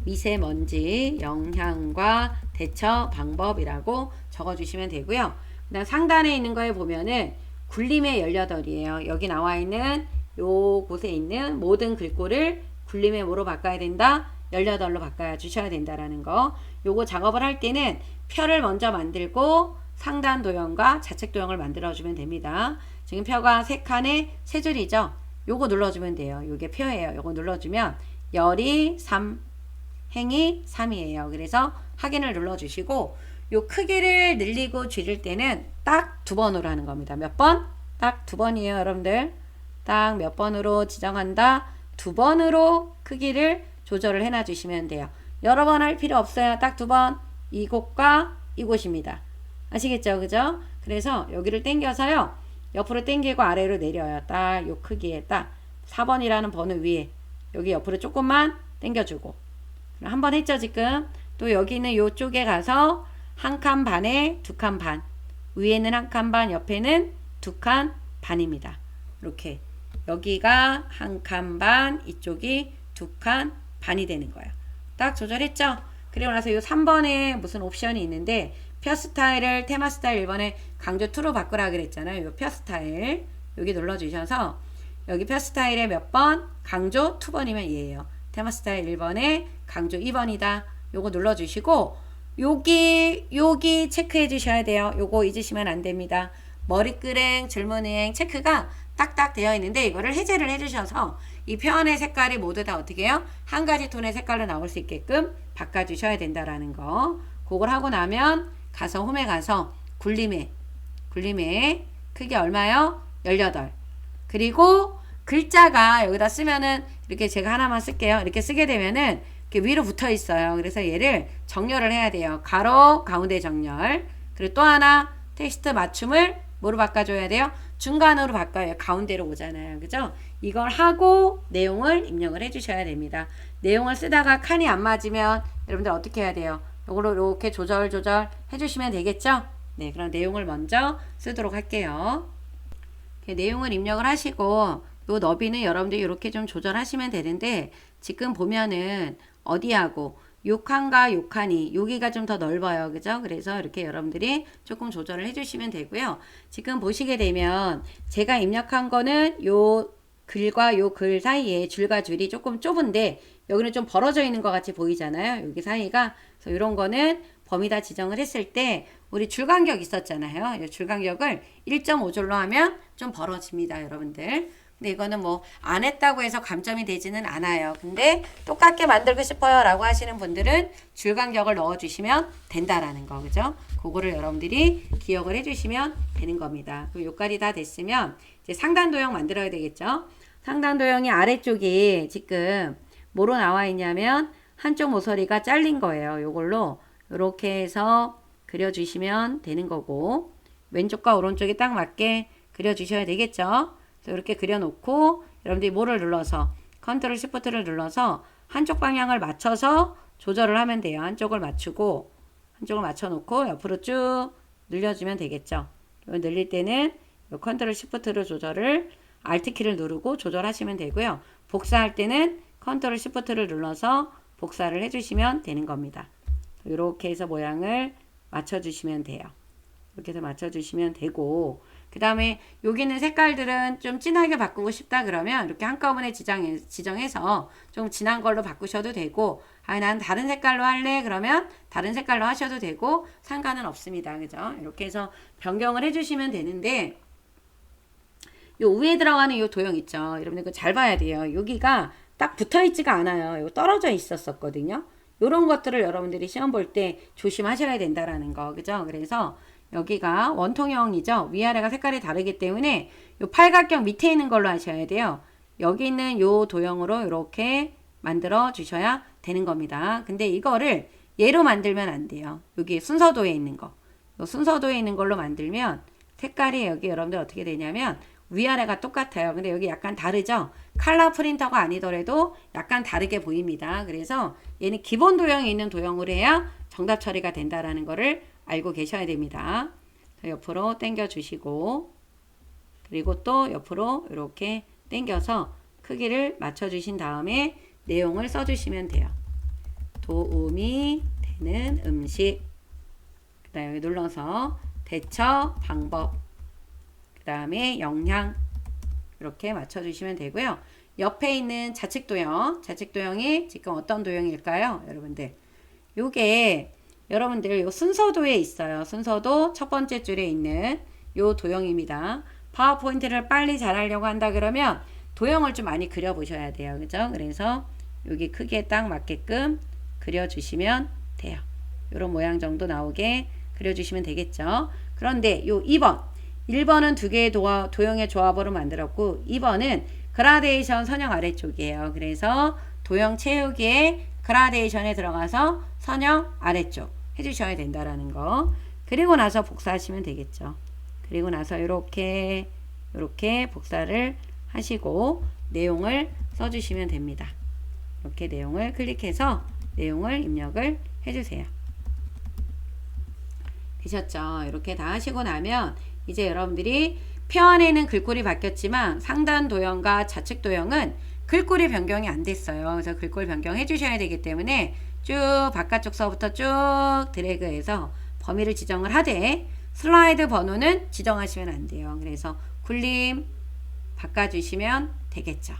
미세먼지 영향과 대처 방법이라고 적어주시면 되고요. 그다음 상단에 있는 거에 보면은 굴림의 18이에요. 여기 나와 있는 요 곳에 있는 모든 글꼴을 굴림의 뭐로 바꿔야 된다? 18로 바꿔 주셔야 된다라는 거. 요거 작업을 할 때는 표를 먼저 만들고 상단 도형과 좌측 도형을 만들어 주면 됩니다. 지금 표가 3칸에 3줄이죠. 요거 눌러주면 돼요. 요게 표예요. 요거 눌러주면 열이 3, 행이 3이에요. 그래서 확인을 눌러주시고 요 크기를 늘리고 줄일 때는 딱 2번으로 하는 겁니다. 몇 번? 딱 2번이에요. 여러분들. 딱 몇 번으로 지정한다? 2번으로 크기를 조절을 해놔 주시면 돼요. 여러 번 할 필요 없어요. 딱 2번. 이곳과 이곳입니다. 아시겠죠? 그죠? 그래서 여기를 당겨서요. 옆으로 당기고 아래로 내려요. 딱 요 크기에 딱 4번이라는 번호 위에 여기 옆으로 조금만 당겨주고 한 번 했죠 지금. 또 여기는 요쪽에 가서 1칸 반에 2칸 반, 위에는 1칸 반, 옆에는 2칸 반입니다. 이렇게 여기가 1칸 반, 이쪽이 2칸 반이 되는 거예요. 딱 조절했죠? 그리고 나서 요 3번에 무슨 옵션이 있는데 표 스타일을 테마 스타일 1번에 강조 2로 바꾸라 그랬잖아요. 요 표 스타일 여기 눌러주셔서 여기 표 스타일에 몇 번? 강조 2번이면 얘예요. 테마 스타일 1번에 강조 2번이다. 요거 눌러주시고 여기 체크해 주셔야 돼요. 요거 잊으시면 안 됩니다. 머리끄랭, 줄무늬행 체크가 딱딱 되어 있는데 이거를 해제를 해 주셔서 이 표안의 색깔이 모두 다 어떻게 해요? 한 가지 톤의 색깔로 나올 수 있게끔 바꿔 주셔야 된다라는 거. 그걸 하고 나면 가서 홈에 가서 굴림의 크기 얼마요? 18. 그리고 글자가 여기다 쓰면은 이렇게 제가 하나만 쓸게요. 이렇게 쓰게 되면은 이렇게 위로 붙어 있어요. 그래서 얘를 정렬을 해야 돼요. 가로 가운데 정렬. 그리고 또 하나 텍스트 맞춤을 뭐로 바꿔줘야 돼요? 중간으로 바꿔요. 가운데로 오잖아요. 그죠? 이걸 하고 내용을 입력을 해주셔야 됩니다. 내용을 쓰다가 칸이 안 맞으면 여러분들 어떻게 해야 돼요? 이걸로 이렇게 조절 해주시면 되겠죠? 네, 그럼 내용을 먼저 쓰도록 할게요. 내용을 입력을 하시고 요 너비는 여러분들이 이렇게 좀 조절하시면 되는데 지금 보면은 어디하고 요 칸과 요 칸이 여기가 좀 더 넓어요. 그죠? 그래서 이렇게 여러분들이 조금 조절을 해주시면 되고요. 지금 보시게 되면 제가 입력한 거는 요 글과 요 글 사이에 줄과 줄이 조금 좁은데 여기는 좀 벌어져 있는 것 같이 보이잖아요. 여기 사이가. 그래서 이런 거는 범위다 지정을 했을 때 우리 줄 간격 있었잖아요. 이 줄 간격을 1.5줄로 하면 좀 벌어집니다. 여러분들. 근데 이거는 뭐 안 했다고 해서 감점이 되지는 않아요. 근데 똑같게 만들고 싶어요 라고 하시는 분들은 줄 간격을 넣어주시면 된다라는 거. 그죠? 그거를 여러분들이 기억을 해주시면 되는 겁니다. 그리고 요까지 다 됐으면 이제 상단 도형 만들어야 되겠죠? 상단 도형이 아래쪽이 지금 뭐로 나와 있냐면 한쪽 모서리가 잘린 거예요. 요걸로 이렇게 해서 그려주시면 되는 거고 왼쪽과 오른쪽이 딱 맞게 그려주셔야 되겠죠. 그래서 이렇게 그려놓고 여러분들이 뭐를 눌러서 컨트롤 시프트를 눌러서 한쪽 방향을 맞춰서 조절을 하면 돼요. 한쪽을 맞추고 한쪽을 맞춰놓고 옆으로 쭉 늘려주면 되겠죠. 늘릴 때는 컨트롤 시프트로 조절을 Alt키를 누르고 조절하시면 되고요. 복사할 때는 컨트롤 시프트를 눌러서 복사를 해주시면 되는 겁니다. 이렇게 해서 모양을 맞춰주시면 돼요. 이렇게 해서 맞춰주시면 되고 그 다음에 여기 있는 색깔들은 좀 진하게 바꾸고 싶다 그러면 이렇게 한꺼번에 지정해서 좀 진한 걸로 바꾸셔도 되고 난 다른 색깔로 할래 그러면 다른 색깔로 하셔도 되고 상관은 없습니다. 그죠? 이렇게 해서 변경을 해주시면 되는데 요 위에 들어가는 요 도형 있죠? 여러분들 그거 잘 봐야 돼요. 여기가 딱 붙어 있지가 않아요. 이거 떨어져 있었거든요. 요런 것들을 여러분들이 시험 볼 때 조심하셔야 된다라는 거. 그죠? 그래서 여기가 원통형이죠. 위아래가 색깔이 다르기 때문에 요 팔각형 밑에 있는 걸로 하셔야 돼요. 여기 있는 요 도형으로 이렇게 만들어 주셔야 되는 겁니다. 근데 이거를 얘로 만들면 안 돼요. 여기 순서도에 있는 거. 요 순서도에 있는 걸로 만들면 색깔이 여기 여러분들 어떻게 되냐면 위아래가 똑같아요. 근데 여기 약간 다르죠? 컬러 프린터가 아니더라도 약간 다르게 보입니다. 그래서 얘는 기본 도형이 있는 도형으로 해야 정답 처리가 된다라는 거를 알고 계셔야 됩니다. 옆으로 당겨 주시고 그리고 또 옆으로 이렇게 당겨서 크기를 맞춰 주신 다음에 내용을 써 주시면 돼요. 도움이 되는 음식. 그 다음에 여기 눌러서 대처 방법. 그 다음에 영양. 이렇게 맞춰 주시면 되고요. 옆에 있는 좌측 도형. 좌측 도형이 지금 어떤 도형일까요? 여러분들. 요게 여러분들 요 순서도에 있어요. 순서도 첫 번째 줄에 있는 요 도형입니다. 파워포인트를 빨리 잘하려고 한다 그러면 도형을 좀 많이 그려 보셔야 돼요. 그죠? 그래서 여기 크기에 딱 맞게끔 그려 주시면 돼요. 요런 모양 정도 나오게 그려 주시면 되겠죠. 그런데 요 2번 1번은 두 개의 도형의 조합으로 만들었고 2번은 그라데이션 선형 아래쪽이에요. 그래서 도형 채우기에 그라데이션에 들어가서 선형 아래쪽 해주셔야 된다라는 거. 그리고 나서 복사하시면 되겠죠. 그리고 나서 이렇게 복사를 하시고 내용을 써주시면 됩니다. 이렇게 내용을 클릭해서 내용을 입력을 해주세요. 되셨죠? 이렇게 다 하시고 나면 이제 여러분들이 표안에는 글꼴이 바뀌었지만 상단 도형과 좌측 도형은 글꼴이 변경이 안 됐어요. 그래서 글꼴 변경해 주셔야 되기 때문에 쭉 바깥쪽 서부터 쭉 드래그해서 범위를 지정을 하되 슬라이드 번호는 지정하시면 안 돼요. 그래서 굴림 바꿔주시면 되겠죠.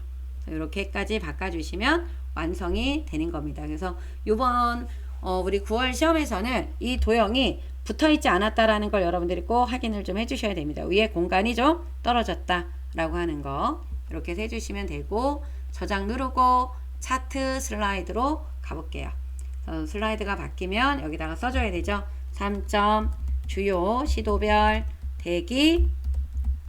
이렇게까지 바꿔주시면 완성이 되는 겁니다. 그래서 이번 우리 9월 시험에서는 이 도형이 붙어있지 않았다라는 걸 여러분들이 꼭 확인을 좀 해주셔야 됩니다. 위에 공간이 좀 떨어졌다라고 하는 거 이렇게 해주시면 되고 저장 누르고 차트 슬라이드로 가볼게요. 슬라이드가 바뀌면 여기다가 써줘야 되죠. 3점 주요 시도별 대기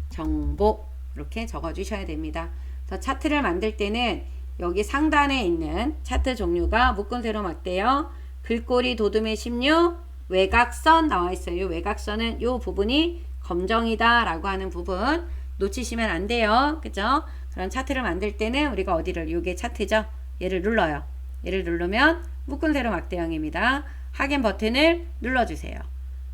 정보 이렇게 적어주셔야 됩니다. 그래서 차트를 만들 때는 여기 상단에 있는 차트 종류가 묶은 세로 맞대요. 글꼴이 도둠의 16 외곽선 나와 있어요. 외곽선은 이 부분이 검정이다 라고 하는 부분 놓치시면 안 돼요. 그죠? 그런 차트를 만들 때는 우리가 어디를 요게 차트죠. 얘를 눌러요. 얘를 누르면 묶은 세로 막대형입니다. 확인 버튼을 눌러주세요.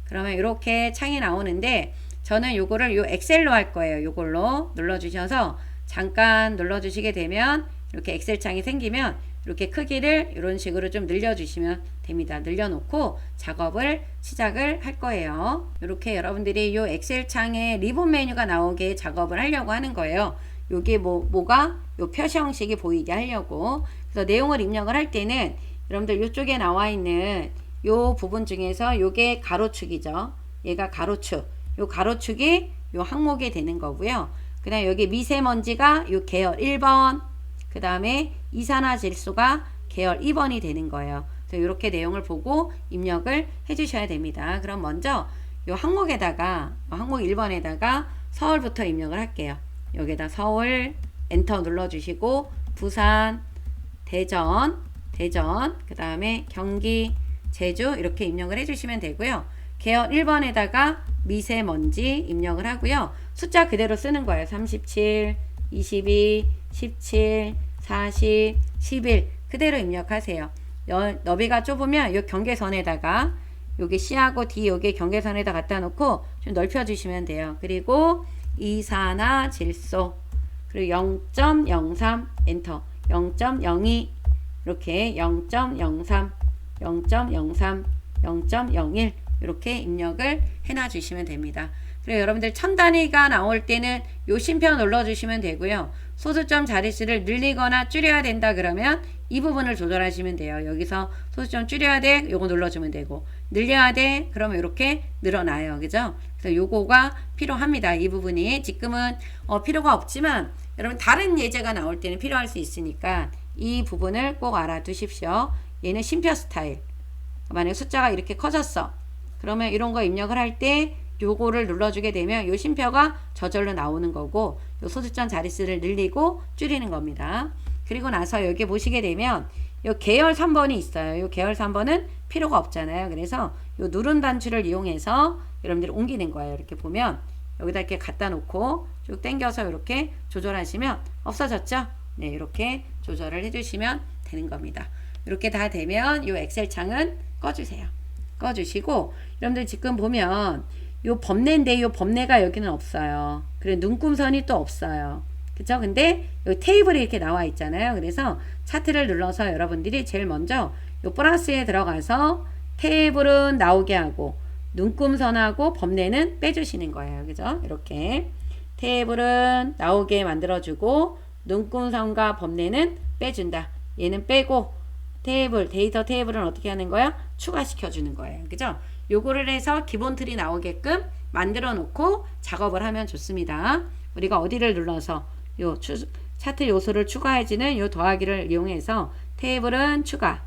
그러면 이렇게 창이 나오는데 저는 요거를 요 엑셀로 할 거예요. 요걸로 눌러주셔서 잠깐 눌러주시게 되면 이렇게 엑셀 창이 생기면 이렇게 크기를 이런 식으로 좀 늘려주시면 됩니다. 늘려놓고 작업을 시작을 할 거예요. 이렇게 여러분들이 이 엑셀 창에 리본 메뉴가 나오게 작업을 하려고 하는 거예요. 요게 뭐가 요 표시 형식이 보이게 하려고. 그래서 내용을 입력을 할 때는 여러분들 이쪽에 나와 있는 요 부분 중에서 요게 가로축이죠. 얘가 가로축. 요 가로축이 요 항목이 되는 거고요. 그 다음에 여기 미세먼지가 요 계열 1번, 그 다음에 이산화질소가 계열 2번이 되는 거예요. 그래서 이렇게 내용을 보고 입력을 해주셔야 됩니다. 그럼 먼저 요 항목에다가 항목 1번에다가 서울부터 입력을 할게요. 여기다 서울 엔터 눌러주시고 부산, 대전, 그 다음에 경기, 제주 이렇게 입력을 해주시면 되고요. 계열 1번에다가 미세먼지 입력을 하고요. 숫자 그대로 쓰는 거예요. 37, 22, 17, 40, 11 그대로 입력하세요. 너비가 좁으면 이 경계선에다가 여기 C하고 D 여기 경계선에다 갖다 놓고 좀 넓혀 주시면 돼요. 그리고 이산화질소 그리고 0.03 엔터 0.02 이렇게 0.03 0.03 0.01 이렇게 입력을 해놔 주시면 됩니다. 그리고 여러분들 천 단위가 나올 때는 요 쉼표 눌러주시면 되고요. 소수점 자릿수를 늘리거나 줄여야 된다 그러면 이 부분을 조절하시면 돼요. 여기서 소수점 줄여야 돼 요거 눌러주면 되고 늘려야 돼 그러면 이렇게 늘어나요. 그죠? 그래서 요거가 필요합니다. 이 부분이 지금은 필요가 없지만 여러분 다른 예제가 나올 때는 필요할 수 있으니까 이 부분을 꼭 알아두십시오. 얘는 쉼표 스타일. 만약에 숫자가 이렇게 커졌어. 그러면 이런 거 입력을 할 때 요거를 눌러주게 되면 요 쉼표가 저절로 나오는 거고 요 소수점 자릿수를 늘리고 줄이는 겁니다. 그리고 나서 여기 보시게 되면 요 계열 3번이 있어요. 요 계열 3번은 필요가 없잖아요. 그래서 요 누른 단추를 이용해서 여러분들이 옮기는 거예요. 이렇게 보면 여기다 이렇게 갖다 놓고 쭉 당겨서 이렇게 조절하시면 없어졌죠? 네, 이렇게 조절을 해주시면 되는 겁니다. 이렇게 다 되면 요 엑셀 창은 꺼주세요. 꺼주시고 여러분들 지금 보면 요 범례인데 요 범례가 여기는 없어요. 그리고 눈금선이 또 없어요. 그쵸? 근데 요 테이블이 이렇게 나와 있잖아요. 그래서 차트를 눌러서 여러분들이 제일 먼저 요 플러스에 들어가서 테이블은 나오게 하고 눈금선하고 범례는 빼주시는 거예요. 그죠? 이렇게 테이블은 나오게 만들어주고 눈금선과 범례는 빼준다. 얘는 빼고 데이터 테이블은 어떻게 하는 거야? 추가시켜주는 거예요. 그죠? 요거를 해서 기본 틀이 나오게끔 만들어 놓고 작업을 하면 좋습니다. 우리가 어디를 눌러서 요 차트 요소를 추가해주는 요 더하기를 이용해서 테이블은 추가,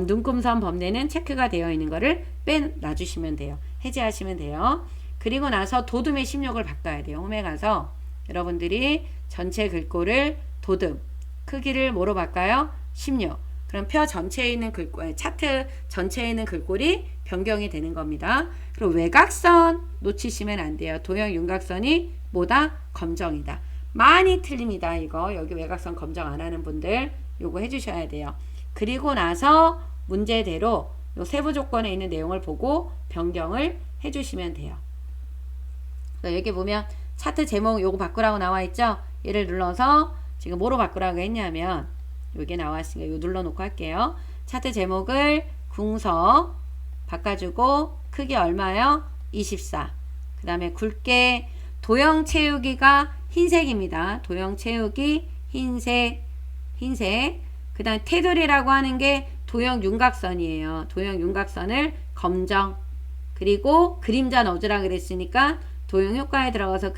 눈금선 범례는 체크가 되어 있는 거를 빼놔주시면 돼요. 해제하시면 돼요. 그리고 나서 도둠의 16을 바꿔야 돼요. 홈에 가서 여러분들이 전체 글꼴을 도둠, 크기를 뭐로 바꿔요? 16. 그럼 표 전체에 있는 글꼴, 차트 전체에 있는 글꼴이 변경이 되는 겁니다. 그리고 외곽선 놓치시면 안 돼요. 도형 윤곽선이 뭐다? 검정이다. 많이 틀립니다. 이거 여기 외곽선 검정 안 하는 분들 요거 해주셔야 돼요. 그리고 나서 문제대로 요 세부 조건에 있는 내용을 보고 변경을 해주시면 돼요. 여기 보면 차트 제목 요거 바꾸라고 나와 있죠? 얘를 눌러서 지금 뭐로 바꾸라고 했냐면 요게 나왔으니까 요 눌러놓고 할게요. 차트 제목을 궁서 바꿔주고 크기 얼마요? 24. 그 다음에 굵게 도형 채우기가 흰색입니다. 도형 채우기 흰색. 그 다음에 테두리라고 하는 게 도형 윤곽선이에요. 도형 윤곽선을 검정. 그리고 그림자 넣어주라 그랬으니까 도형 효과에 들어가서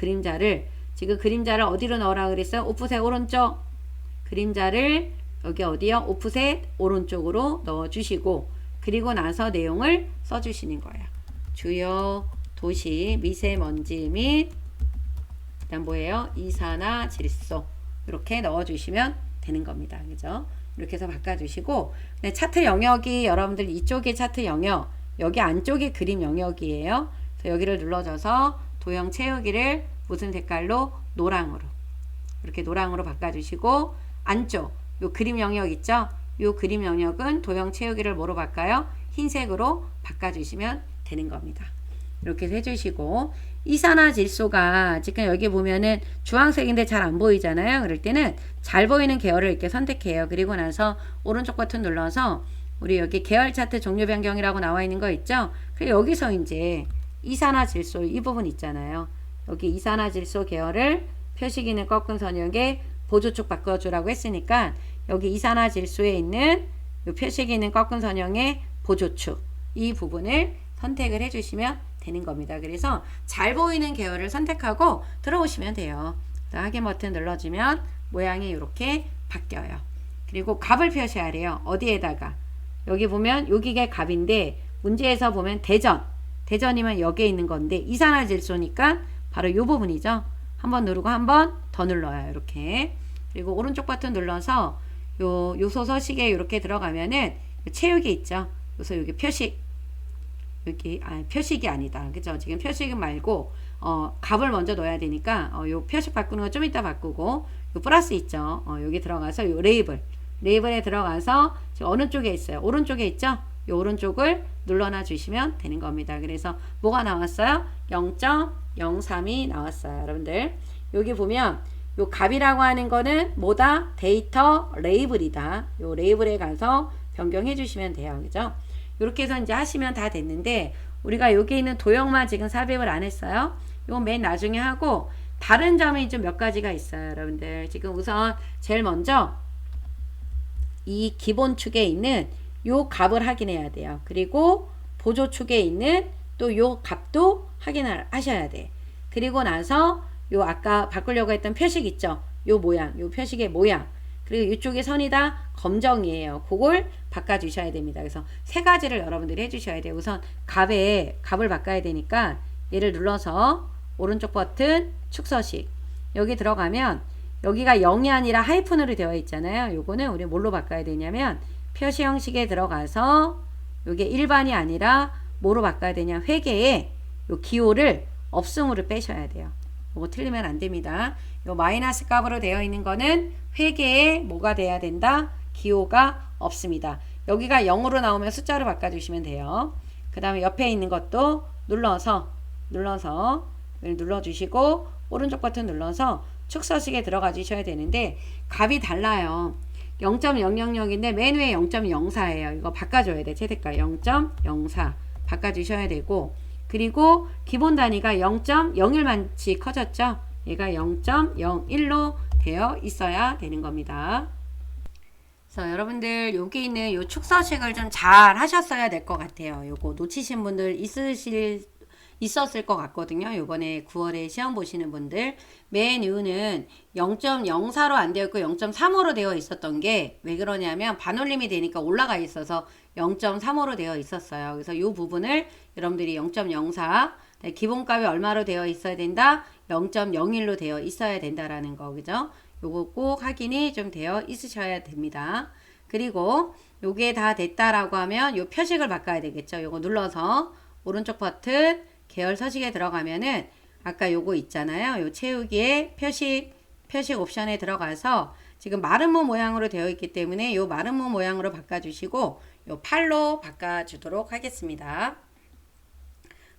지금 그림자를 어디로 넣으라 그랬어요? 오프셋 오른쪽. 그림자를 여기 어디요? 오프셋 오른쪽으로 넣어주시고 그리고 나서 내용을 써주시는 거예요. 주요 도시 미세먼지 및 그다음 뭐예요? 이산화질소 이렇게 넣어주시면 되는 겁니다. 그죠? 이렇게 해서 바꿔주시고 네, 차트 영역이 여러분들 이쪽이 차트 영역 여기 안쪽이 그림 영역이에요. 그래서 여기를 눌러줘서 도형 채우기를 무슨 색깔로? 노랑으로 이렇게 노랑으로 바꿔주시고 안쪽 요 그림 영역 있죠? 요 그림 영역은 도형 채우기를 뭐로 바꿔요? 흰색으로 바꿔주시면 되는 겁니다. 이렇게 해서 해주시고 이산화질소가 지금 여기 보면은 주황색인데 잘 안 보이잖아요. 그럴 때는 잘 보이는 계열을 이렇게 선택해요. 그리고 나서 오른쪽 버튼 눌러서 우리 여기 계열 차트 종류 변경이라고 나와 있는 거 있죠? 그리고 여기서 이제 이산화질소 이 부분 있잖아요. 여기 이산화질소 계열을 표시기는 꺾은 선형의 보조축 바꿔주라고 했으니까 여기 이산화질소에 있는 요 표시기는 꺾은 선형의 보조축 이 부분을 선택을 해주시면 되는 겁니다. 그래서 잘 보이는 계열을 선택하고 들어오시면 돼요. 확인 버튼 눌러주면 모양이 이렇게 바뀌어요. 그리고 값을 표시해야 돼요. 어디에다가 여기 보면 여기가 값인데 문제에서 보면 대전이면 여기에 있는 건데 이산화질소니까 바로 이 부분이죠. 한번 누르고 한 번 더 눌러요. 이렇게 그리고 오른쪽 버튼 눌러서 요소 서식에 이렇게 들어가면은 채우기 있죠. 요소 여기 표식 여기 표식이 아니다. 그죠? 지금 표식은 말고 값을 먼저 넣어야 되니까 요 표식 바꾸는 거 좀 이따 바꾸고 요 플러스 있죠. 여기 들어가서 요 레이블에 들어가서 지금 어느 쪽에 있어요? 오른쪽에 있죠? 요 오른쪽을 눌러놔 주시면 되는 겁니다. 그래서 뭐가 나왔어요? 0.032 나왔어요. 여러분들 여기 보면 요 값이라고 하는 거는 뭐다? 데이터 레이블이다. 요 레이블에 가서 변경해 주시면 돼요. 그죠? 이렇게 해서 이제 하시면 다 됐는데 우리가 여기 있는 도형만 지금 삽입을 안 했어요. 이건 맨 나중에 하고 다른 점이 좀 몇 가지가 있어요. 여러분들 지금 우선 제일 먼저 이 기본축에 있는 요 값을 확인해야 돼요. 그리고 보조축에 있는 또 요 값도 확인을 하셔야 돼. 그리고 나서 요 아까 바꾸려고 했던 표식 있죠. 요 모양, 요 표식의 모양. 그리고 이쪽에 선이 다 검정이에요. 그걸 바꿔주셔야 됩니다. 그래서 세 가지를 여러분들이 해주셔야 돼요. 우선 값을 바꿔야 되니까 얘를 눌러서 오른쪽 버튼 축서식. 여기 들어가면 여기가 0이 아니라 하이픈으로 되어 있잖아요. 요거는 우리 뭘로 바꿔야 되냐면 표시 형식에 들어가서 요게 일반이 아니라 뭐로 바꿔야 되냐, 회계에 요 기호를 없음으로 빼셔야 돼요. 요거 틀리면 안 됩니다. 요 마이너스 값으로 되어 있는 거는 회계에 뭐가 돼야 된다? 기호가 없습니다. 여기가 0으로 나오면 숫자로 바꿔주시면 돼요. 그 다음에 옆에 있는 것도 눌러서 눌러주시고 오른쪽 버튼 눌러서 축서식에 들어가 주셔야 되는데 값이 달라요. 0.000인데 맨 위에 0.04예요. 이거 바꿔줘야 돼. 최대값 0.04 바꿔주셔야 되고, 그리고 기본 단위가 0.01만치 커졌죠. 얘가 0.01로 되어 있어야 되는 겁니다. 그래서 여러분들 여기 있는 요 축서식을 좀 잘 하셨어야 될 것 같아요. 요거 놓치신 분들 있었을 것 같거든요. 요번에 9월에 시험 보시는 분들 맨 이유는 0.04로 안 되어 있고 0.35로 되어 있었던 게 왜 그러냐면 반올림이 되니까 올라가 있어서 0.35로 되어 있었어요. 그래서 이 부분을 여러분들이 0.04 기본값이 얼마로 되어 있어야 된다? 0.01로 되어 있어야 된다라는 거, 그죠? 요거 꼭 확인이 좀 되어 있으셔야 됩니다. 그리고 요게 다 됐다라고 하면 요 표식을 바꿔야 되겠죠. 요거 눌러서 오른쪽 버튼 계열 서식에 들어가면은 아까 요거 있잖아요. 요 채우기에 표식 옵션에 들어가서 지금 마름모 모양으로 되어 있기 때문에 요 마름모 모양으로 바꿔주시고 요 8로 바꿔주도록 하겠습니다.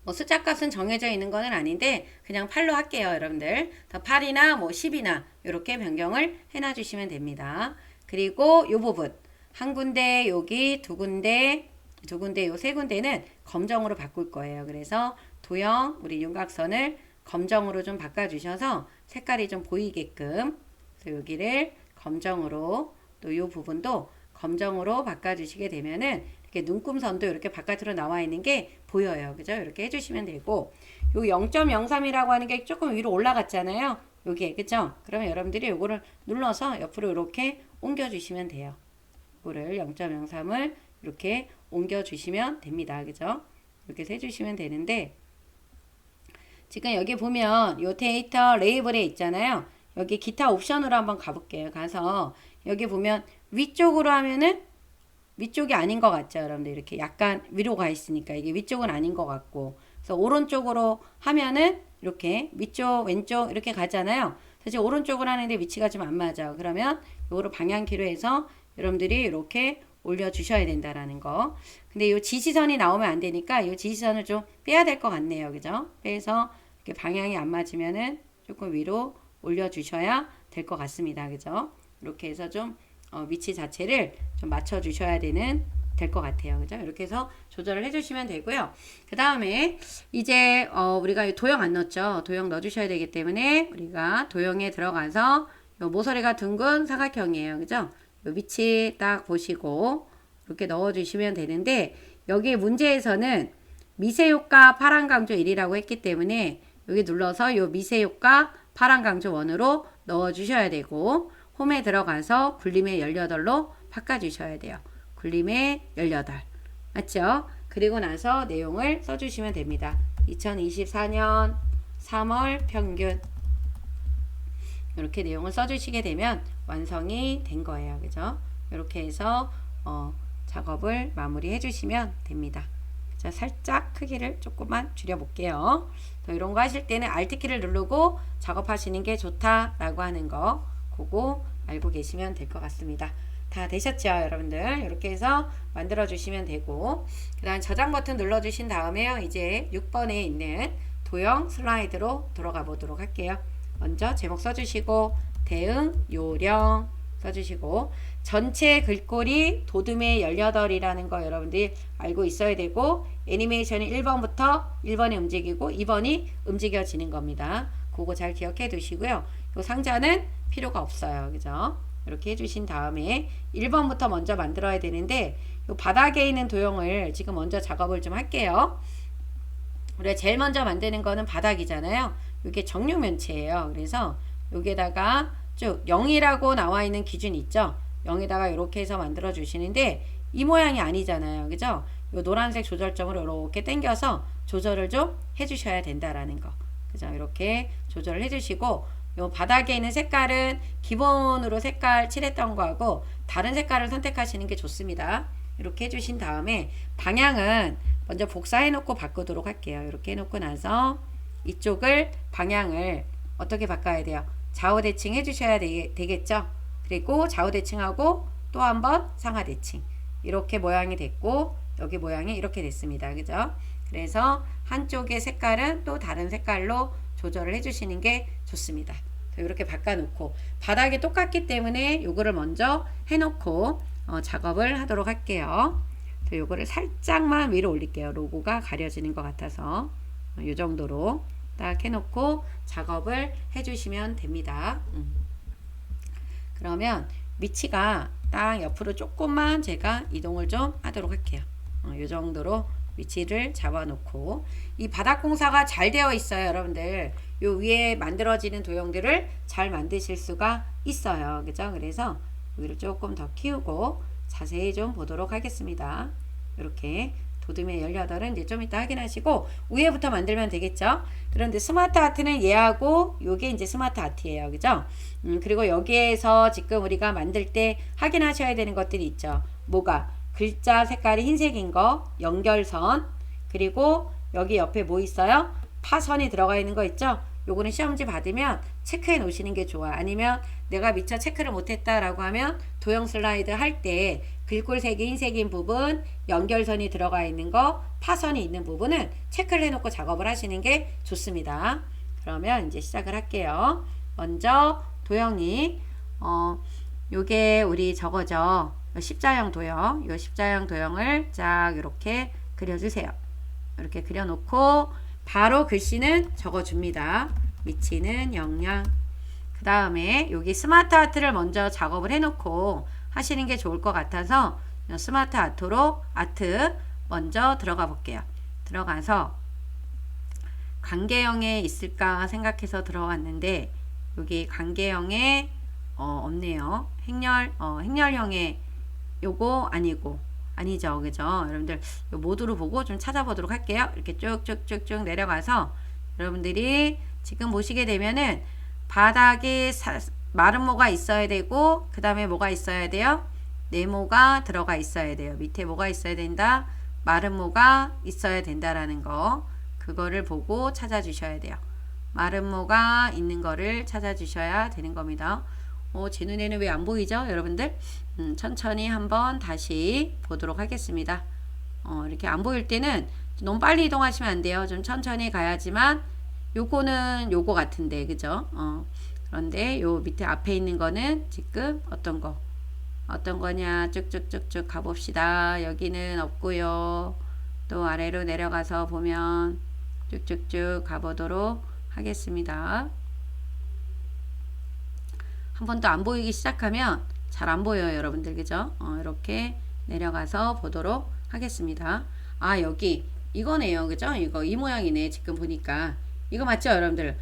뭐 숫자 값은 정해져 있는 거는 아닌데 그냥 8로 할게요. 여러분들 8이나 뭐 10이나 이렇게 변경을 해놔 주시면 됩니다. 그리고 요 부분 한 군데, 여기 두 군데, 요 세 군데는 검정으로 바꿀 거예요. 그래서 도형 우리 윤곽선을 검정으로 좀 바꿔주셔서 색깔이 좀 보이게끔, 그래서 여기를 검정으로, 또 요 부분도 검정으로 바꿔주시게 되면은 이렇게 눈금선도 이렇게 바깥으로 나와 있는 게 보여요. 그죠? 이렇게 해주시면 되고, 요 0.03이라고 하는 게 조금 위로 올라갔잖아요. 요게, 그죠? 그러면 여러분들이 요거를 눌러서 옆으로 이렇게 옮겨주시면 돼요. 요거를 0.03을 이렇게 옮겨주시면 됩니다. 그죠? 이렇게 해주시면 되는데, 지금 여기 보면 요 데이터 레이블에 있잖아요. 여기 기타 옵션으로 한번 가볼게요. 가서 여기 보면 위쪽으로 하면은 위쪽이 아닌 것 같죠, 여러분들? 이렇게 약간 위로 가 있으니까 이게 위쪽은 아닌 것 같고, 그래서 오른쪽으로 하면은 이렇게 위쪽, 왼쪽 이렇게 가잖아요. 사실 오른쪽으로 하는데 위치가 좀 안 맞아. 그러면 요거를 방향키로 해서 여러분들이 이렇게 올려주셔야 된다라는 거. 근데 요 지시선이 나오면 안 되니까 요 지시선을 좀 빼야 될 것 같네요, 그죠? 빼서 이렇게 방향이 안 맞으면은 조금 위로 올려주셔야 될 것 같습니다, 그죠? 이렇게 해서 좀 위치 자체를 좀 맞춰 주셔야 될 것 같아요. 그죠? 이렇게 해서 조절을 해 주시면 되고요. 그 다음에 이제 우리가 도형 안 넣었죠. 도형 넣어 주셔야 되기 때문에 우리가 도형에 들어가서 요 모서리가 둥근 사각형이에요. 그죠? 요 위치 딱 보시고 이렇게 넣어 주시면 되는데, 여기 문제에서는 미세효과 파란 강조 1이라고 했기 때문에 여기 눌러서 요 미세효과 파란 강조 1으로 넣어 주셔야 되고, 홈에 들어가서 굴림의 18로 바꿔주셔야 돼요. 굴림의 18. 맞죠? 그리고 나서 내용을 써주시면 됩니다. 2024년 3월 평균. 이렇게 내용을 써주시게 되면 완성이 된 거예요. 그죠? 이렇게 해서 작업을 마무리해 주시면 됩니다. 자, 살짝 크기를 조금만 줄여볼게요. 이런 거 하실 때는 Alt키를 누르고 작업하시는 게 좋다라고 하는 거 그거 알고 계시면 될 것 같습니다. 다 되셨죠, 여러분들? 이렇게 해서 만들어 주시면 되고, 그 다음 저장 버튼 눌러 주신 다음에요, 이제 6번에 있는 도형 슬라이드로 들어가 보도록 할게요. 먼저 제목 써주시고 대응 요령 써주시고, 전체 글꼴이 도둠의 18이라는 거 여러분들이 알고 있어야 되고, 애니메이션이 1번에 움직이고 2번이 움직여지는 겁니다. 그거 잘 기억해 두시고요. 이 상자는 필요가 없어요. 그죠? 이렇게 해주신 다음에 1번부터 먼저 만들어야 되는데, 이 바닥에 있는 도형을 지금 먼저 작업을 좀 할게요. 우리가 제일 먼저 만드는 거는 바닥이잖아요. 이게 정육면체예요. 그래서 여기에다가 쭉 0이라고 나와 있는 기준 있죠? 0에다가 이렇게 해서 만들어 주시는데, 이 모양이 아니잖아요. 그죠? 이 노란색 조절점으로 이렇게 당겨서 조절을 좀 해주셔야 된다라는 거. 그죠? 이렇게 조절을 해주시고, 요 바닥에 있는 색깔은 기본으로 색깔 칠했던 거하고 다른 색깔을 선택하시는 게 좋습니다. 이렇게 해주신 다음에 방향은 먼저 복사해 놓고 바꾸도록 할게요. 이렇게 해놓고 나서 이쪽을 방향을 어떻게 바꿔야 돼요? 좌우 대칭 해주셔야 되겠죠? 그리고 좌우 대칭하고 또 한번 상하 대칭. 이렇게 모양이 됐고 여기 모양이 이렇게 됐습니다. 그죠? 그래서 한쪽의 색깔은 또 다른 색깔로 조절을 해주시는 게 좋습니다. 이렇게 바꿔놓고 바닥이 똑같기 때문에 요거를 먼저 해놓고 작업을 하도록 할게요. 요거를 살짝만 위로 올릴게요. 로고가 가려지는 것 같아서 이 정도로 딱 해놓고 작업을 해주시면 됩니다. 그러면 위치가 딱 옆으로 조금만 제가 이동을 좀 하도록 할게요. 이 정도로 위치를 잡아놓고 이 바닥 공사가 잘 되어 있어요. 여러분들 요 위에 만들어지는 도형들을 잘 만드실 수가 있어요. 그죠? 그래서 여기를 조금 더 키우고 자세히 좀 보도록 하겠습니다. 이렇게 도둠의 18은 이제 좀 이따 확인하시고 위에부터 만들면 되겠죠? 그런데 스마트 아트는 얘하고 요게 이제 스마트 아트예요. 그죠? 그리고 여기에서 지금 우리가 만들 때 확인하셔야 되는 것들이 있죠. 뭐가? 글자 색깔이 흰색인 거, 연결선, 그리고 여기 옆에 뭐 있어요? 파선이 들어가 있는 거 있죠? 요거는 시험지 받으면 체크해 놓으시는 게 좋아. 아니면 내가 미처 체크를 못했다라고 하면 도형 슬라이드 할 때 글꼴색이 흰색인 부분, 연결선이 들어가 있는 거, 파선이 있는 부분은 체크를 해놓고 작업을 하시는 게 좋습니다. 그러면 이제 시작을 할게요. 먼저 도형이 요게 우리 저거죠. 십자형 도형, 요 십자형 도형을 쫙 이렇게 그려주세요. 이렇게 그려놓고 바로 글씨는 적어줍니다. 위치는 00. 그 다음에 여기 스마트 아트를 먼저 작업을 해놓고 하시는 게 좋을 것 같아서 스마트 아트로 아트 먼저 들어가 볼게요. 들어가서 관계형에 있을까 생각해서 들어왔는데 여기 관계형에 없네요. 행렬형에 요거 아니죠. 그죠? 여러분들 요 모드로 보고 좀 찾아보도록 할게요. 이렇게 쭉쭉쭉쭉 내려가서 여러분들이 지금 보시게 되면은 바닥에 마른 모가 있어야 되고 그 다음에 뭐가 있어야 돼요? 네모가 들어가 있어야 돼요. 밑에 뭐가 있어야 된다? 마른 모가 있어야 된다라는 거 그거를 보고 찾아주셔야 돼요. 마른 모가 있는 거를 찾아주셔야 되는 겁니다. 제 눈에는 왜 안 보이죠? 여러분들 천천히 한번 다시 보도록 하겠습니다. 이렇게 안 보일 때는 너무 빨리 이동하시면 안 돼요. 좀 천천히 가야지만 요거는 요거 같은데 그죠? 그런데 요 밑에 앞에 있는 거는 지금 어떤 거냐 쭉쭉쭉쭉 가봅시다. 여기는 없고요. 또 아래로 내려가서 보면 쭉쭉쭉 가보도록 하겠습니다. 한 번 더 안 보이기 시작하면 잘 안 보여요. 여러분들 그죠? 이렇게 내려가서 보도록 하겠습니다. 여기 이거네요. 그죠? 이거 이 모양이네. 지금 보니까 이거 맞죠? 여러분들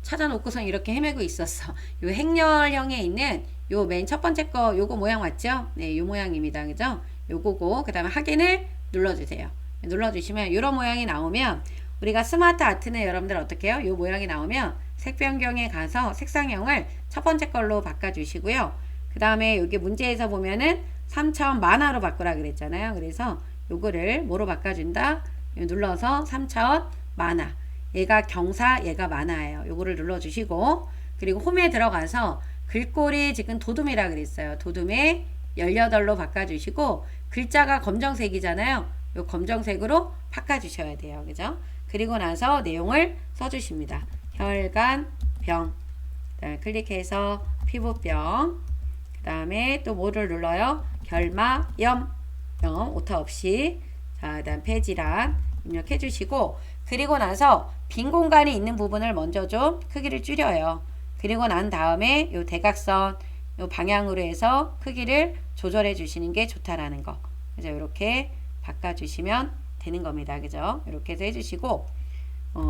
찾아놓고선 이렇게 헤매고 있었어. 요 행렬형에 있는 요 맨 첫 번째 거 요거 모양 맞죠? 네, 요 모양입니다. 그죠? 요거고 그 다음에 확인을 눌러주세요. 눌러주시면 요런 모양이 나오면 우리가 스마트 아트는 여러분들 어떻게 해요? 요 모양이 나오면 색 변경에 가서 색상형을 첫 번째 걸로 바꿔주시고요. 그 다음에 여기 문제에서 보면은 3차원 만화로 바꾸라 그랬잖아요. 그래서 요거를 뭐로 바꿔준다? 눌러서 3차원 만화. 얘가 경사, 얘가 만화예요. 요거를 눌러주시고 그리고 홈에 들어가서 글꼴이 지금 도둠이라 그랬어요. 도둠에 18로 바꿔주시고 글자가 검정색이잖아요. 요 검정색으로 바꿔주셔야 돼요. 그죠? 그리고 나서 내용을 써주십니다. 혈관, 병. 그다음에 클릭해서 피부병. 그 다음에 또 뭐를 눌러요? 결막염. 오타 없이. 자, 그다음 폐질환 입력해 주시고 그리고 나서 빈 공간이 있는 부분을 먼저 좀 크기를 줄여요. 그리고 난 다음에 요 대각선 요 방향으로 해서 크기를 조절해 주시는 게 좋다라는 거. 그죠? 이렇게 바꿔 주시면 되는 겁니다. 그죠? 이렇게 해서 해 주시고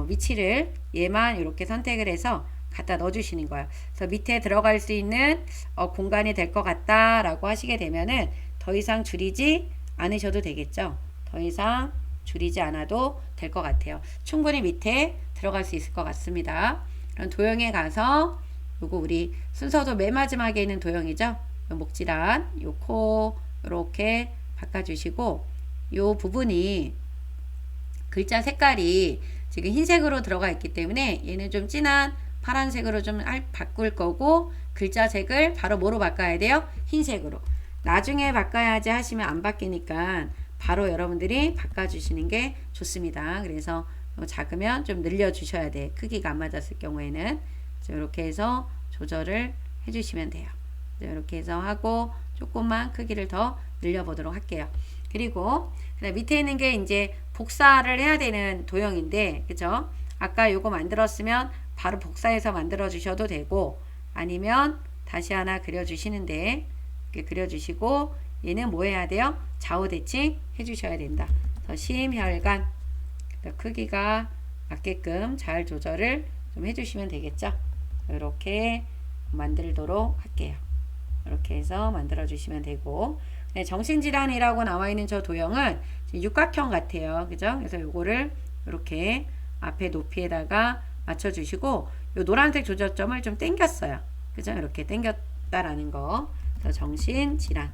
위치를 얘만 이렇게 선택을 해서 갖다 넣어 주시는 거예요. 그래서 밑에 들어갈 수 있는 공간이 될 것 같다 라고 하시게 되면은 더 이상 줄이지 않으셔도 되겠죠. 더 이상 줄이지 않아도 될 것 같아요. 충분히 밑에 들어갈 수 있을 것 같습니다. 그럼 도형에 가서 요거 우리 순서도 맨 마지막에 있는 도형이죠. 요 목질한 요 코 이렇게 바꿔주시고 요 부분이 글자 색깔이 지금 흰색으로 들어가 있기 때문에 얘는 좀 진한 파란색으로 좀 바꿀 거고 글자 색을 바로 뭐로 바꿔야 돼요? 흰색으로. 나중에 바꿔야지 하시면 안 바뀌니까 바로 여러분들이 바꿔주시는 게 좋습니다. 그래서 작으면 좀 늘려주셔야 돼. 크기가 안 맞았을 경우에는. 이렇게 해서 조절을 해주시면 돼요. 이렇게 해서 하고 조금만 크기를 더 늘려보도록 할게요. 그리고 밑에 있는 게 이제 복사를 해야 되는 도형인데, 그죠? 아까 요거 만들었으면 바로 복사해서 만들어 주셔도 되고, 아니면 다시 하나 그려주시는데, 이렇게 그려주시고, 얘는 뭐 해야 돼요? 좌우 대칭 해주셔야 된다. 심혈관 크기가 맞게끔 잘 조절을 좀 해주시면 되겠죠? 이렇게 만들도록 할게요. 이렇게 해서 만들어 주시면 되고, 네, 정신질환이라고 나와 있는 저 도형은 육각형 같아요. 그죠? 그래서 요거를 이렇게 앞에 높이에다가 맞춰 주시고, 요 노란색 조절점을 좀 당겼어요. 그죠? 이렇게 당겼다라는 거. 그래서 정신질환.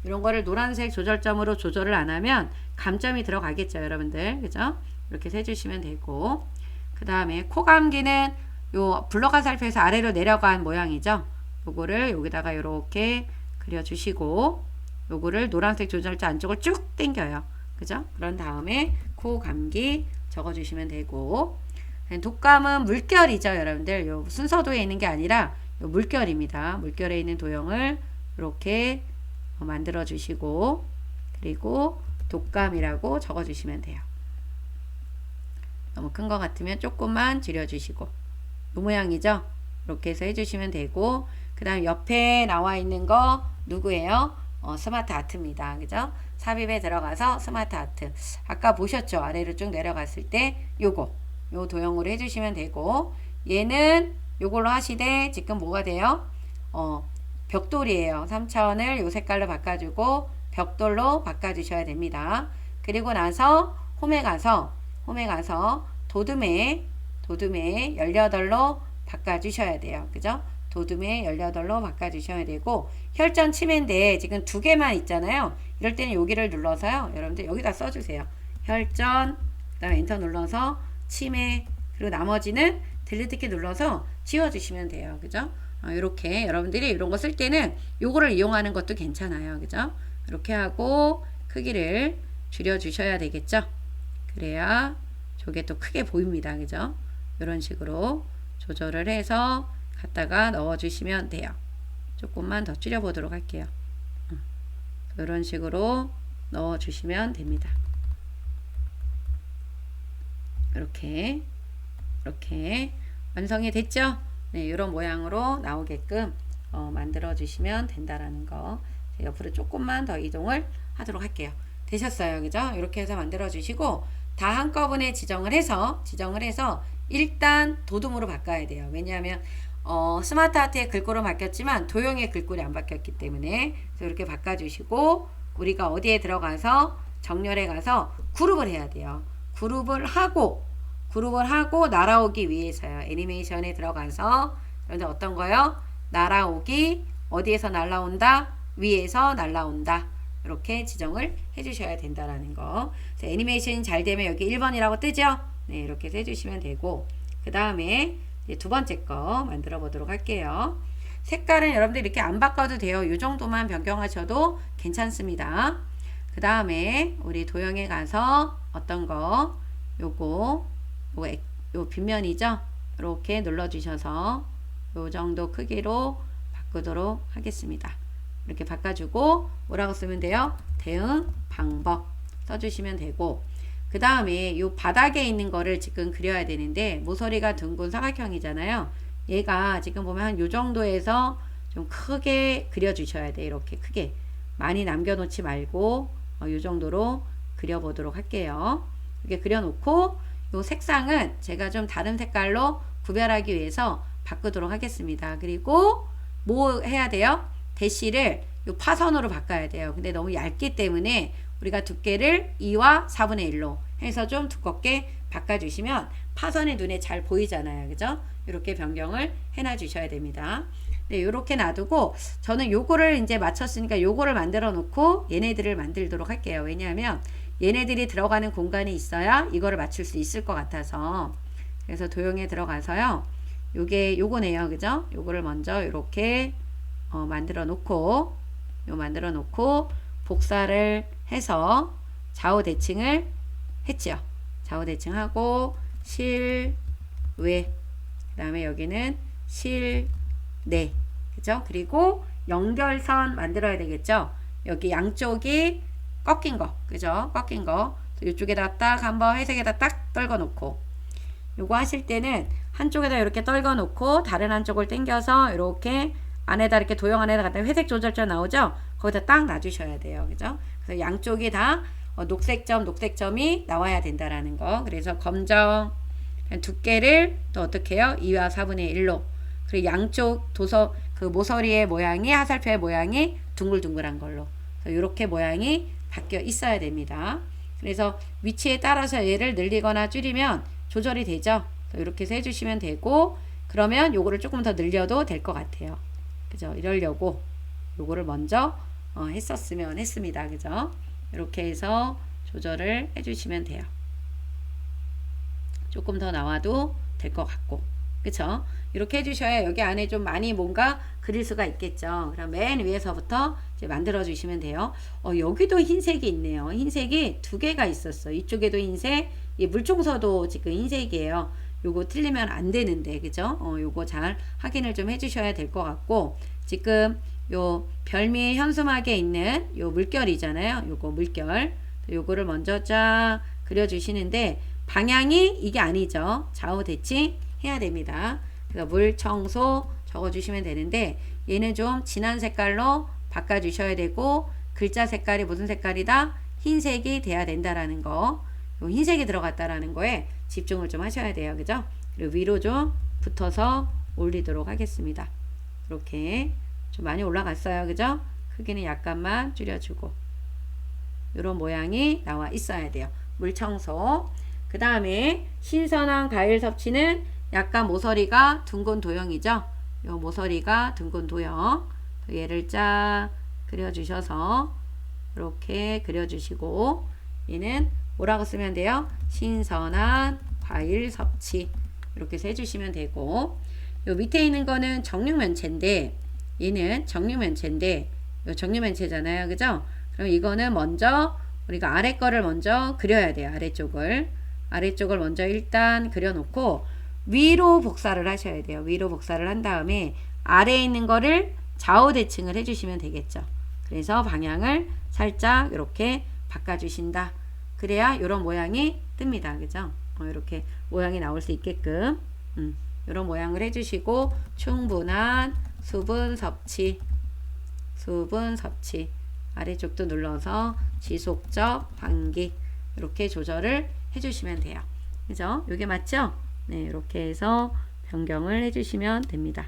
이런 거를 노란색 조절점으로 조절을 안 하면 감점이 들어가겠죠, 여러분들. 그죠? 이렇게 해주시면 되고, 그 다음에 코 감기는 요 블럭화살표에서 아래로 내려간 모양이죠. 요거를 여기다가 이렇게 그려주시고, 요거를 노란색 조절자 안쪽을 쭉 당겨요. 그죠? 그런 다음에 코 감기 적어주시면 되고, 독감은 물결이죠, 여러분들. 요 순서도에 있는 게 아니라 요 물결입니다. 물결에 있는 도형을 이렇게 만들어 주시고, 그리고 독감이라고 적어 주시면 돼요. 너무 큰 것 같으면 조금만 줄여주시고, 이 모양이죠? 이렇게 해서 해주시면 되고, 그 다음 옆에 나와 있는 거 누구예요? 스마트 아트입니다. 그죠? 삽입에 들어가서 스마트 아트. 아까 보셨죠? 아래로 쭉 내려갔을 때 요거, 요 도형으로 해주시면 되고, 얘는 요걸로 하시되 지금 뭐가 돼요? 벽돌이에요. 3차원을 요 색깔로 바꿔주고 벽돌로 바꿔주셔야 됩니다. 그리고 나서 홈에 가서 도둠에 18로 바꿔주셔야 돼요. 그죠? 도둠에 18로 바꿔주셔야 되고, 혈전 치매인데 지금 두 개만 있잖아요. 이럴 때는 여기를 눌러서요. 여러분들 여기다 써주세요. 혈전, 그 다음에 엔터 눌러서 치매, 그리고 나머지는 딜리트 키 눌러서 지워주시면 돼요. 그죠? 이렇게 여러분들이 이런 거 쓸 때는 요거를 이용하는 것도 괜찮아요. 그죠? 이렇게 하고 크기를 줄여주셔야 되겠죠? 그래야 저게 또 크게 보입니다. 그죠? 이런 식으로 조절을 해서 갖다가 넣어주시면 돼요. 조금만 더 줄여보도록 할게요. 이런 식으로 넣어주시면 됩니다. 이렇게 완성이 됐죠? 네, 이런 모양으로 나오게끔 만들어 주시면 된다라는 거. 옆으로 조금만 더 이동을 하도록 할게요. 되셨어요. 그죠? 이렇게 해서 만들어 주시고, 다 한꺼번에 지정을 해서 일단 도둠으로 바꿔야 돼요. 왜냐하면 스마트 아트의 글꼴은 바뀌었지만 도형의 글꼴이 안 바뀌었기 때문에. 그래서 이렇게 바꿔주시고, 우리가 어디에 들어가서 정렬에 가서 그룹을 해야 돼요. 그룹을 하고 날아오기 위해서요. 애니메이션에 들어가서 어떤 거요? 날아오기, 어디에서 날아온다? 위에서 날아온다. 이렇게 지정을 해주셔야 된다라는 거. 그래서 애니메이션이 잘 되면 여기 1번이라고 뜨죠? 네, 이렇게 해서 해주시면 되고, 그 다음에 두 번째 거 만들어 보도록 할게요. 색깔은 여러분들 이렇게 안 바꿔도 돼요. 이 정도만 변경하셔도 괜찮습니다. 그 다음에 우리 도형에 가서 어떤 거, 요 빗면이죠? 이렇게 눌러주셔서 요 정도 크기로 바꾸도록 하겠습니다. 이렇게 바꿔주고 뭐라고 쓰면 돼요? 대응 방법 써주시면 되고, 그 다음에 요 바닥에 있는 거를 지금 그려야 되는데, 모서리가 둥근 사각형이잖아요. 얘가 지금 보면 한 요 정도에서 좀 크게 그려주셔야 돼요. 이렇게 크게 많이 남겨놓지 말고 요 정도로 그려보도록 할게요. 이렇게 그려놓고 요 색상은 제가 좀 다른 색깔로 구별하기 위해서 바꾸도록 하겠습니다. 그리고 뭐 해야 돼요? 대시를 요 파선으로 바꿔야 돼요. 근데 너무 얇기 때문에 우리가 두께를 2와 4분의 1로 해서 좀 두껍게 바꿔주시면 파선이 눈에 잘 보이잖아요. 그죠? 이렇게 변경을 해놔 주셔야 됩니다. 네, 이렇게 놔두고 저는 요거를 이제 맞췄으니까 요거를 만들어 놓고 얘네들을 만들도록 할게요. 왜냐하면 얘네들이 들어가는 공간이 있어야 이거를 맞출 수 있을 것 같아서. 그래서 도형에 들어가서요. 요거네요. 그죠? 요거를 먼저 이렇게 만들어 놓고 복사를 해서 좌우 대칭을 했죠. 좌우 대칭하고 실외, 그 다음에 여기는 실내, 그죠? 그리고 연결선 만들어야 되겠죠? 여기 양쪽이 꺾인 거, 그죠? 꺾인 거. 이쪽에다 딱 한번 회색에다 딱 떨궈 놓고, 요거 하실 때는 한쪽에다 이렇게 떨궈 놓고 다른 한쪽을 당겨서 이렇게 안에다 이렇게 도형 안에다 갖다 회색 조절점 나오죠? 거기다 딱 놔주셔야 돼요. 그죠? 그래서 양쪽이 다 녹색점이 나와야 된다라는 거. 그래서 검정 두께를 또 어떻게 해요? 2와 4분의 1로. 그리고 양쪽 그 모서리의 모양이, 화살표의 모양이 둥글둥글한 걸로. 이렇게 모양이 바뀌어 있어야 됩니다. 그래서 위치에 따라서 얘를 늘리거나 줄이면 조절이 되죠. 이렇게 해서 해주시면 되고, 그러면 요거를 조금 더 늘려도 될 것 같아요. 그죠? 이러려고 요거를 먼저 했습니다. 그죠? 이렇게 해서 조절을 해주시면 돼요. 조금 더 나와도 될 것 같고, 그쵸? 이렇게 해주셔야 여기 안에 좀 많이 뭔가 그릴 수가 있겠죠. 그럼 맨 위에서부터 이제 만들어 주시면 돼요. 여기도 흰색이 있네요. 흰색이 두 개가 있었어. 이쪽에도 흰색, 이 물총서도 지금 흰색이에요. 요거 틀리면 안 되는데, 그죠? 요거 잘 확인을 좀 해주셔야 될 것 같고, 지금 요 별미 현수막에 있는 요 물결이잖아요. 요거 물결. 요거를 먼저 쫙 그려주시는데, 방향이 이게 아니죠. 좌우 대칭 해야 됩니다. 그래서 물 청소 적어주시면 되는데, 얘는 좀 진한 색깔로 바꿔주셔야 되고, 글자 색깔이 무슨 색깔이다? 흰색이 돼야 된다라는 거. 요 흰색이 들어갔다라는 거에 집중을 좀 하셔야 돼요. 그죠? 그리고 위로 좀 붙어서 올리도록 하겠습니다. 이렇게 좀 많이 올라갔어요. 그죠? 크기는 약간만 줄여주고, 이런 모양이 나와 있어야 돼요. 물 청소. 그 다음에 신선한 과일 섭취는 약간 모서리가 둥근 도형이죠. 요 모서리가 둥근 도형. 얘를 쫙 그려주셔서 이렇게 그려주시고, 얘는 뭐라고 쓰면 돼요? 신선한 과일 섭취. 이렇게 해서 해주시면 되고, 요 밑에 있는 거는 정육면체인데, 얘는 정육면체인데, 요 정육면체잖아요. 그죠? 그럼 이거는 먼저 우리가 아래 거를 먼저 그려야 돼요. 아래쪽을 먼저 일단 그려놓고 위로 복사를 하셔야 돼요. 위로 복사를 한 다음에 아래에 있는 거를 좌우 대칭을 해주시면 되겠죠. 그래서 방향을 살짝 이렇게 바꿔주신다. 그래야 이런 모양이 뜹니다. 그죠? 이렇게 모양이 나올 수 있게끔 이런 모양을 해주시고, 충분한 수분 섭취 아래쪽도 눌러서 지속적 환기 이렇게 조절을 해주시면 돼요. 그죠? 이게 맞죠? 네, 이렇게 해서 변경을 해주시면 됩니다.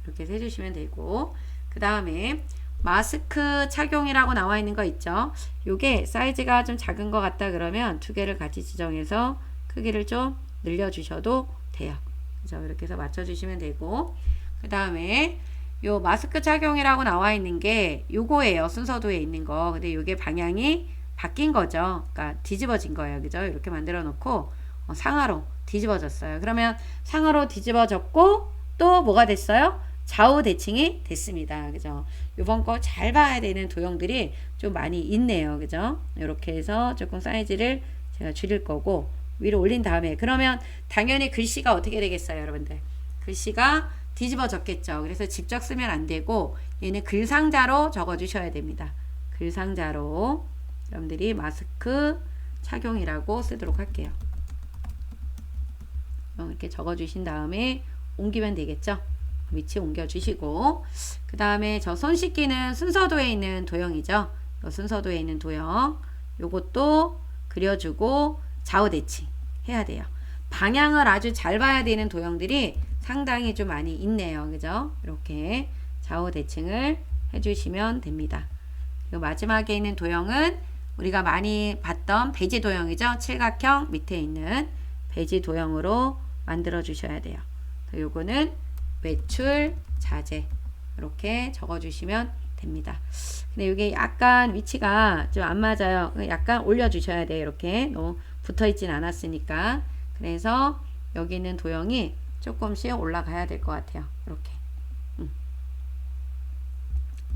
이렇게 해서 해주시면 되고, 그 다음에 마스크 착용이라고 나와 있는 거 있죠? 요게 사이즈가 좀 작은 것 같다 그러면 두 개를 같이 지정해서 크기를 좀 늘려주셔도 돼요. 그죠? 이렇게 해서 맞춰주시면 되고, 그 다음에 요 마스크 착용이라고 나와 있는 게 요거예요. 순서도에 있는 거. 근데 요게 방향이 바뀐 거죠. 그러니까 뒤집어진 거예요. 그죠? 이렇게 만들어 놓고 상하로 뒤집어졌어요. 그러면 상하로 뒤집어졌고 또 뭐가 됐어요? 좌우 대칭이 됐습니다. 그죠? 요번 거 잘 봐야 되는 도형들이 좀 많이 있네요. 그죠? 이렇게 해서 조금 사이즈를 제가 줄일 거고, 위로 올린 다음에, 그러면 당연히 글씨가 어떻게 되겠어요, 여러분들? 글씨가 뒤집어졌겠죠. 그래서 직접 쓰면 안 되고, 얘는 글상자로 적어 주셔야 됩니다. 글상자로 여러분들이 마스크 착용이라고 쓰도록 할게요. 이렇게 적어 주신 다음에 옮기면 되겠죠. 위치 옮겨 주시고, 그 다음에 저 손 씻기는 순서도에 있는 도형이죠. 순서도에 있는 도형, 요것도 그려주고 좌우 대칭 해야 돼요. 방향을 아주 잘 봐야 되는 도형들이 상당히 좀 많이 있네요. 그죠? 이렇게 좌우 대칭을 해주시면 됩니다. 그리고 마지막에 있는 도형은 우리가 많이 봤던 배지 도형이죠. 칠각형 밑에 있는 배지 도형으로 만들어 주셔야 돼요. 요거는 매출 자재 이렇게 적어 주시면 됩니다. 근데 이게 약간 위치가 좀 안 맞아요. 약간 올려 주셔야 돼요. 이렇게 너무 붙어 있진 않았으니까. 그래서 여기 있는 도형이 조금씩 올라가야 될 것 같아요. 이렇게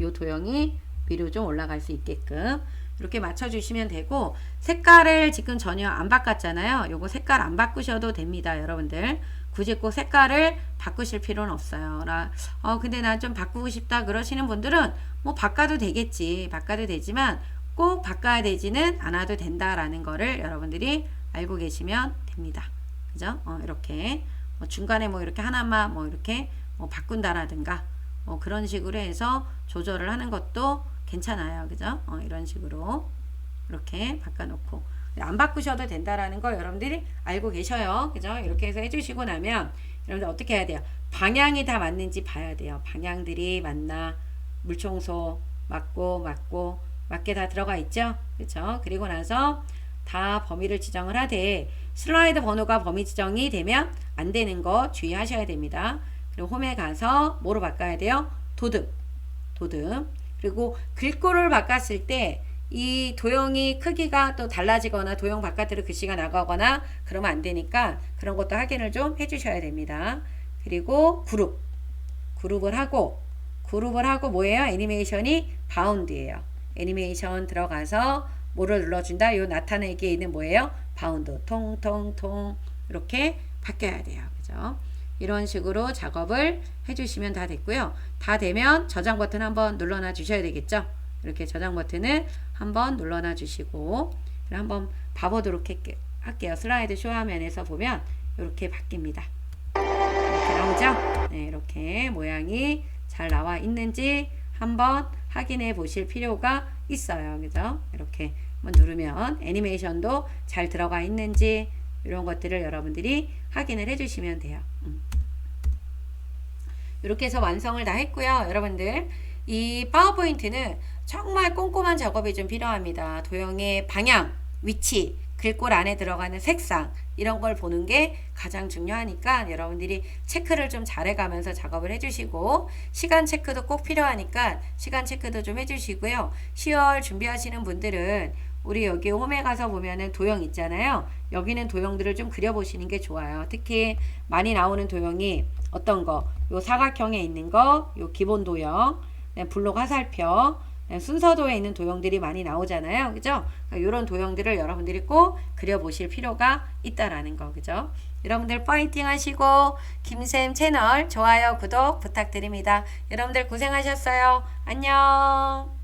요 도형이 위로 좀 올라갈 수 있게끔 이렇게 맞춰 주시면 되고, 색깔을 지금 전혀 안 바꿨잖아요. 요거 색깔 안 바꾸셔도 됩니다. 여러분들 굳이 꼭 색깔을 바꾸실 필요는 없어요. 근데 나 좀 바꾸고 싶다 그러시는 분들은 뭐 바꿔도 되겠지. 바꿔도 되지만 꼭 바꿔야 되지는 않아도 된다라는 거를 여러분들이 알고 계시면 됩니다. 그죠? 이렇게 뭐 중간에 뭐 이렇게 하나만 뭐 이렇게 뭐 바꾼다라든가 뭐 그런 식으로 해서 조절을 하는 것도 괜찮아요. 그죠? 이런 식으로 이렇게 바꿔놓고 안 바꾸셔도 된다라는 걸 여러분들이 알고 계셔요. 그죠? 이렇게 해서 해주시고 나면 여러분들 어떻게 해야 돼요? 방향이 다 맞는지 봐야 돼요. 방향들이 맞나? 물청소 맞게 다 들어가 있죠? 그죠? 그리고 나서 다 범위를 지정을 하되 슬라이드 번호가 범위 지정이 되면 안 되는 거 주의하셔야 됩니다. 그리고 홈에 가서 뭐로 바꿔야 돼요? 도듬. 그리고 글꼴을 바꿨을 때 이 도형이 크기가 또 달라지거나 도형 바깥으로 글씨가 나가거나 그러면 안 되니까 그런 것도 확인을 좀 해주셔야 됩니다. 그리고 그룹을 하고 뭐예요? 애니메이션이 바운드예요. 애니메이션 들어가서 뭐를 눌러준다? 요 나타내기에 있는 뭐예요? 바운드. 통통통 이렇게 바뀌어야 돼요. 그죠? 이런 식으로 작업을 해주시면 다 됐고요. 다 되면 저장 버튼 한번 눌러놔 주셔야 되겠죠. 이렇게 저장 버튼을 한번 눌러놔 주시고 한번 봐보도록 할게요. 슬라이드 쇼 화면에서 보면 이렇게 바뀝니다. 이렇게 나오죠? 네, 이렇게 모양이 잘 나와 있는지 한번 확인해 보실 필요가 있어요. 그죠? 이렇게 한번 누르면 애니메이션도 잘 들어가 있는지 이런 것들을 여러분들이 확인을 해주시면 돼요. 이렇게 해서 완성을 다 했고요. 여러분들 이 파워포인트는 정말 꼼꼼한 작업이 좀 필요합니다. 도형의 방향, 위치, 글꼴 안에 들어가는 색상 이런 걸 보는 게 가장 중요하니까 여러분들이 체크를 좀 잘해가면서 작업을 해주시고 시간 체크도 꼭 필요하니까 시간 체크도 좀 해주시고요. 10월 준비하시는 분들은 우리 여기 홈에 가서 보면은 도형 있잖아요. 여기는 도형들을 좀 그려보시는 게 좋아요. 특히 많이 나오는 도형이 어떤 거? 요 사각형에 있는 거, 요 기본 도형, 블록 화살표, 순서도에 있는 도형들이 많이 나오잖아요. 그죠? 이런 도형들을 여러분들이 꼭 그려보실 필요가 있다라는 거. 그죠? 여러분들 파이팅 하시고 김쌤 채널 좋아요, 구독 부탁드립니다. 여러분들 고생하셨어요. 안녕.